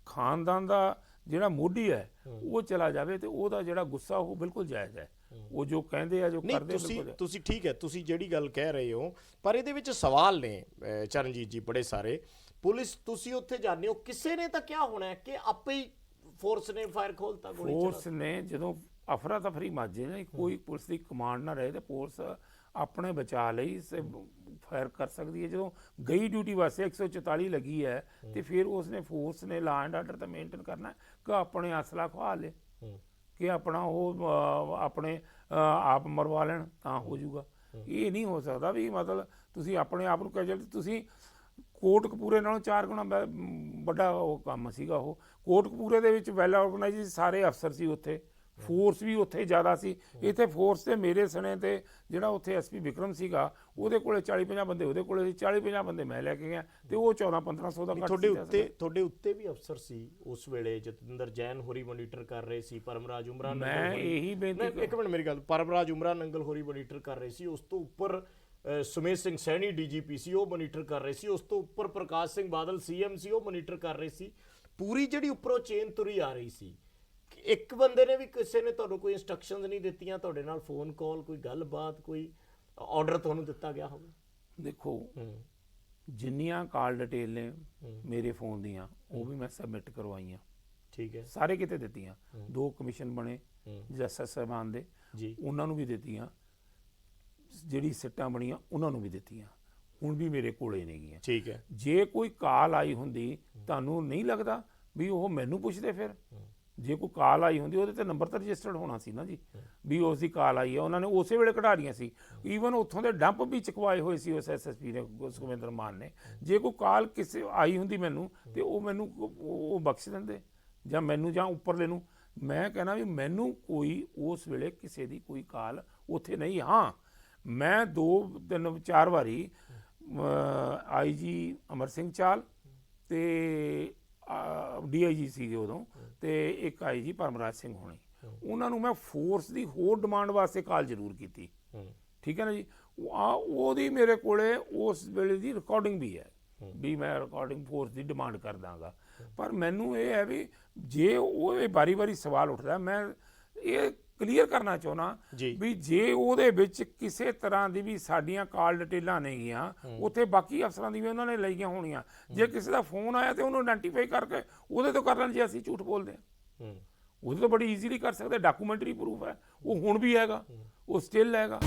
ਖਾਨਦਾਨ ਦਾ ਜਿਹੜਾ ਮੋਢੀ ਹੈ ਉਹ ਚਲਾ ਜਾਵੇ ਤੇ ਉਹਦਾ ਜਿਹੜਾ ਗੁੱਸਾ ਉਹ ਬਿਲਕੁਲ ਜਾਇਜ਼ ਹੈ। ਉਹ ਜੋ ਕਹਿੰਦੇ ਆ, ਜੋ ਕਰਦੇ, ਤੁਸੀਂ ਠੀਕ ਹੈ, ਤੁਸੀਂ ਜਿਹੜੀ ਗੱਲ ਕਹਿ ਰਹੇ ਹੋ, ਪਰ ਇਹਦੇ ਵਿੱਚ ਸਵਾਲ ਨੇ ਚਰਨਜੀਤ ਜੀ ਬੜੇ ਸਾਰੇ। ਪੁਲਿਸ, ਤੁਸੀਂ ਉੱਥੇ ਜਾਂਦੇ ਹੋ, ਕਿਸੇ ਨੇ ਤਾਂ ਕਿਹਾ ਹੋਣਾ ਕਿ ਆਪੇ ਹੀ ਫੋਰਸ ਨੇ ਫਾਇਰ ਖੋਲਤਾ, ਗੋਲੀ ਚਲਾ? ਫੋਰਸ ਨੇ ਜਦੋਂ ਅਫਰਾ ਤਫਰੀ ਮਾਜੇ ਨਾ, ਕੋਈ ਪੁਲਿਸ ਦੀ ਕਮਾਂਡ ਨਾ ਰਹੇ ਤੇ ਪੁਲਿਸ ਆਪਣੇ ਬਚਾਅ ਲਈ ਫਾਇਰ ਕਰ ਸਕਦੀ ਹੈ। ਜਦੋਂ ਗਈ ਡਿਊਟੀ ਵਾਸਤੇ 144 ਲੱਗੀ ਹੈ ਤੇ ਫਿਰ ਉਸਨੇ ਫੋਰਸ ਨੇ ਲਾ ਐਂਡ ਆਰਡਰ ਤਾਂ ਮੇਨਟੇਨ ਕਰਨਾ ਕਿ ਆਪਣੇ ਅਸਲਾ ਖਵਾ ਲੇ, ਕਿ ਆਪਣਾ ਉਹ ਆਪਣੇ ਆਪ ਮਰਵਾ ਲੈਣ ਤਾਂ ਹੋ ਜਾਊਗਾ। ਇਹ ਨਹੀਂ ਹੋ ਸਕਦਾ ਵੀ ਮਤਲਬ ਤੁਸੀਂ ਆਪਣੇ ਆਪ ਨੂੰ ਕਹਿ ਤੁਸੀਂ ਕੋਟਕਪੂਰੇ ਨਾਲੋਂ 4 ਗੁਣਾ ਵੱਡਾ ਉਹ ਕੰਮ ਸੀਗਾ। ਉਹ ਕੋਟਕਪੂਰੇ ਦੇ ਵਿੱਚ ਵੈਲ ਆਰਗੇਨਾਈਜ਼ ਸਾਰੇ ਅਫਸਰ ਸੀ, ਉੱਥੇ ਫੋਰਸ ਵੀ ਉੱਥੇ ਜ਼ਿਆਦਾ ਸੀ। ਇੱਥੇ ਫੋਰਸ ਤੇ ਮੇਰੇ ਸਣੇ ਤੇ ਜਿਹੜਾ ਉੱਥੇ ਐਸਪੀ ਵਿਕਰਮ ਸੀਗਾ ਉਹਦੇ ਕੋਲੇ 40-50 ਬੰਦੇ, ਉਹਦੇ ਕੋਲੇ 40-50 ਬੰਦੇ ਮੈਂ ਲੈ ਕੇ ਗਿਆ ਤੇ ਉਹ 1400-1500 ਦਾ ਘੱਟ ਸੀ। ਤੁਹਾਡੇ ਉੱਤੇ ਵੀ ਅਫਸਰ ਸੀ ਉਸ ਵੇਲੇ, ਜਤਿੰਦਰ ਜੈਨ ਹੋਰੀ ਮੋਨੀਟਰ ਕਰ ਰਹੇ ਸੀ, ਪਰਮਰਾਜ ਉਮਰਾ ਨੰਗਲ, ਮੈਂ ਇਹੀ ਬੇਨਤੀ, 1 ਮਿੰਟ ਮੇਰੀ ਗੱਲ, ਪਰਮਰਾਜ ਉਮਰਾ ਨੰਗਲ ਹੋਰੀ ਮੋਨੀਟਰ ਕਰ ਰਹੇ ਸੀ। ਉਸ ਤੋਂ ਉੱਪਰ ਸੁਮੇਸ਼ ਸਿੰਘ ਸੈਣੀ ਡੀਜੀਪੀ ਸੀ, ਉਹ ਮੋਨੀਟਰ ਕਰ ਰਹੇ ਸੀ। ਉਸ ਤੋਂ ਉੱਪਰ ਪ੍ਰਕਾਸ਼ ਸਿੰਘ ਬਾਦਲ ਸੀਐਮ ਸੀ, ਉਹ ਮੋਨੀਟਰ ਕਰ ਰਹੇ ਸੀ। ਪੂਰੀ ਜਿਹੜੀ ਉੱਪਰੋਂ ਚੇਨ ਤੁਰੀ ਆ ਰਹੀ ਸੀ। ਇੱਕ ਬੰਦੇ ਨੇ ਵੀ, ਕਿਸੇ ਨੇ ਤੁਹਾਨੂੰ ਕੋਈ ਇੰਸਟਰਕਸ਼ਨਸ ਨਹੀਂ ਦਿੱਤੀਆਂ, ਤੁਹਾਡੇ ਨਾਲ ਫੋਨ ਕਾਲ, ਕੋਈ ਗੱਲਬਾਤ, ਕੋਈ ਆਰਡਰ ਤੁਹਾਨੂੰ ਦਿੱਤਾ ਗਿਆ ਹੋਵੇ? ਦੇਖੋ ਜਿੰਨੀਆਂ ਕਾਲ ਡਿਟੇਲ ਨੇ ਮੇਰੇ ਫੋਨ ਦੀਆਂ ਉਹ ਵੀ ਮੈਂ ਸਬਮਿਟ ਕਰਵਾਈਆਂ, ਠੀਕ ਹੈ ਸਾਰੇ ਕਿਤੇ ਦਿੱਤੀਆਂ। 2 ਕਮਿਸ਼ਨ ਬਣੇ ਜਸਟਿਸ ਸਾਹਿਬਾਨ ਦੇ, ਜੀ ਉਹਨਾਂ ਨੂੰ ਵੀ ਦਿੱਤੀਆਂ, ਜਿਹੜੀ ਸਿੱਟਾਂ ਬਣੀਆਂ ਉਹਨਾਂ ਨੂੰ ਵੀ ਦਿੱਤੀਆਂ, ਹੁਣ ਵੀ ਮੇਰੇ ਕੋਲੇ ਨਹੀਂ ਗਈਆਂ। ਠੀਕ ਹੈ। ਜੇ ਕੋਈ ਕਾਲ ਆਈ ਹੁੰਦੀ ਤੁਹਾਨੂੰ ਨਹੀਂ ਲੱਗਦਾ ਵੀ ਉਹ ਮੈਨੂੰ ਪੁੱਛਦੇ? ਫਿਰ ਜੇ ਕੋਈ ਕਾਲ ਆਈ ਹੁੰਦੀ ਉਹਦੇ ਤੇ ਨੰਬਰ ਤਾਂ ਰਜਿਸਟਰਡ ਹੋਣਾ ਸੀ ਨਾ ਜੀ, ਵੀ ਉਸ ਦੀ ਕਾਲ ਆਈ ਹੈ, ਉਹਨਾਂ ਨੇ ਉਸੇ ਵੇਲੇ ਕਢਾ ਲਈਆਂ ਸੀ। ਈਵਨ ਉੱਥੋਂ ਦੇ ਡੰਪ ਵੀ ਚੁਕਵਾਏ ਹੋਏ ਸੀ ਉਸ ਐਸਐਸਪੀ ਨੇ, ਸੁਖਵਿੰਦਰ ਮਾਨ ਨੇ। ਜੇ ਕੋਈ ਕਾਲ ਕਿਸੇ ਆਈ ਹੁੰਦੀ ਮੈਨੂੰ ਤੇ ਉਹ ਮੈਨੂੰ ਉਹ ਬਖਸ਼ ਦਿੰਦੇ, ਜਾਂ ਮੈਨੂੰ ਜਾਂ ਉੱਪਰਲੇ ਨੂੰ। ਮੈਂ ਕਹਿਣਾ ਵੀ ਮੈਨੂੰ ਕੋਈ ਉਸ ਵੇਲੇ ਕਿਸੇ ਦੀ ਕੋਈ ਕਾਲ ਉੱਥੇ ਨਹੀਂ। ਹਾਂ, ਮੈਂ 2 3 4 ਵਾਰੀ IG ਅਮਰ ਸਿੰਘ ਚਾਲ ਤੇ DIG ਸੀਗੇ ਉਦੋਂ, ਤੇ ਇੱਕ IG ਪਰਮਰਾਜ ਸਿੰਘ ਹੋਣੀ, ਉਹਨਾਂ ਨੂੰ ਮੈਂ ਫੋਰਸ ਦੀ ਹੋਰ ਡਿਮਾਂਡ ਵਾਸਤੇ ਕਾਲ ਜ਼ਰੂਰ ਕੀਤੀ। ਠੀਕ ਹੈ ਨਾ ਜੀ। ਉਹਦੀ ਮੇਰੇ ਕੋਲੇ ਉਸ ਵੇਲੇ ਦੀ ਰਿਕਾਰਡਿੰਗ ਵੀ ਹੈ, ਵੀ ਮੈਂ ਰਿਕਾਰਡਿੰਗ ਫੋਰਸ ਦੀ ਡਿਮਾਂਡ ਕਰ ਦਾਂਗਾ। ਪਰ ਮੈਨੂੰ ਇਹ ਹੈ ਵੀ ਜੇ ਉਹ ਇਹ ਵਾਰੀ ਸਵਾਲ ਉੱਠਦਾ, ਮੈਂ ਇਹ ਕਲੀਅਰ ਕਰਨਾ ਚਾਹੁੰਦਾ ਵੀ ਜੇ ਉਹਦੇ ਵਿੱਚ ਕਿਸੇ ਤਰ੍ਹਾਂ ਦੀ ਵੀ ਸਾਡੀਆਂ ਕਾਲ ਡਿਟੇਲਾਂ ਨਹੀਂ ਗਈਆਂ, ਉੱਥੇ ਬਾਕੀ ਅਫਸਰਾਂ ਦੀ ਵੀ ਉਹਨਾਂ ਨੇ ਲਈਆਂ ਹੋਣੀਆਂ। ਜੇ ਕਿਸੇ ਦਾ ਫੋਨ ਆਇਆ ਤੇ ਉਹਨੂੰ ਆਇਡੈਂਟੀਫਾਈ ਕਰਕੇ ਉਹਦੇ ਤੋਂ ਕਰ ਲੈਣ, ਜੇ ਅਸੀਂ ਝੂਠ ਬੋਲਦੇ ਹਾਂ ਉਹਦੇ ਤੋਂ ਬੜੀ ਈਜ਼ੀਲੀ ਕਰ ਸਕਦੇ। ਡਾਕੂਮੈਂਟਰੀ ਪ੍ਰੂਫ ਹੈ, ਉਹ ਹੁਣ ਵੀ ਹੈਗਾ, ਉਹ ਸਟਿਲ ਹੈਗਾ।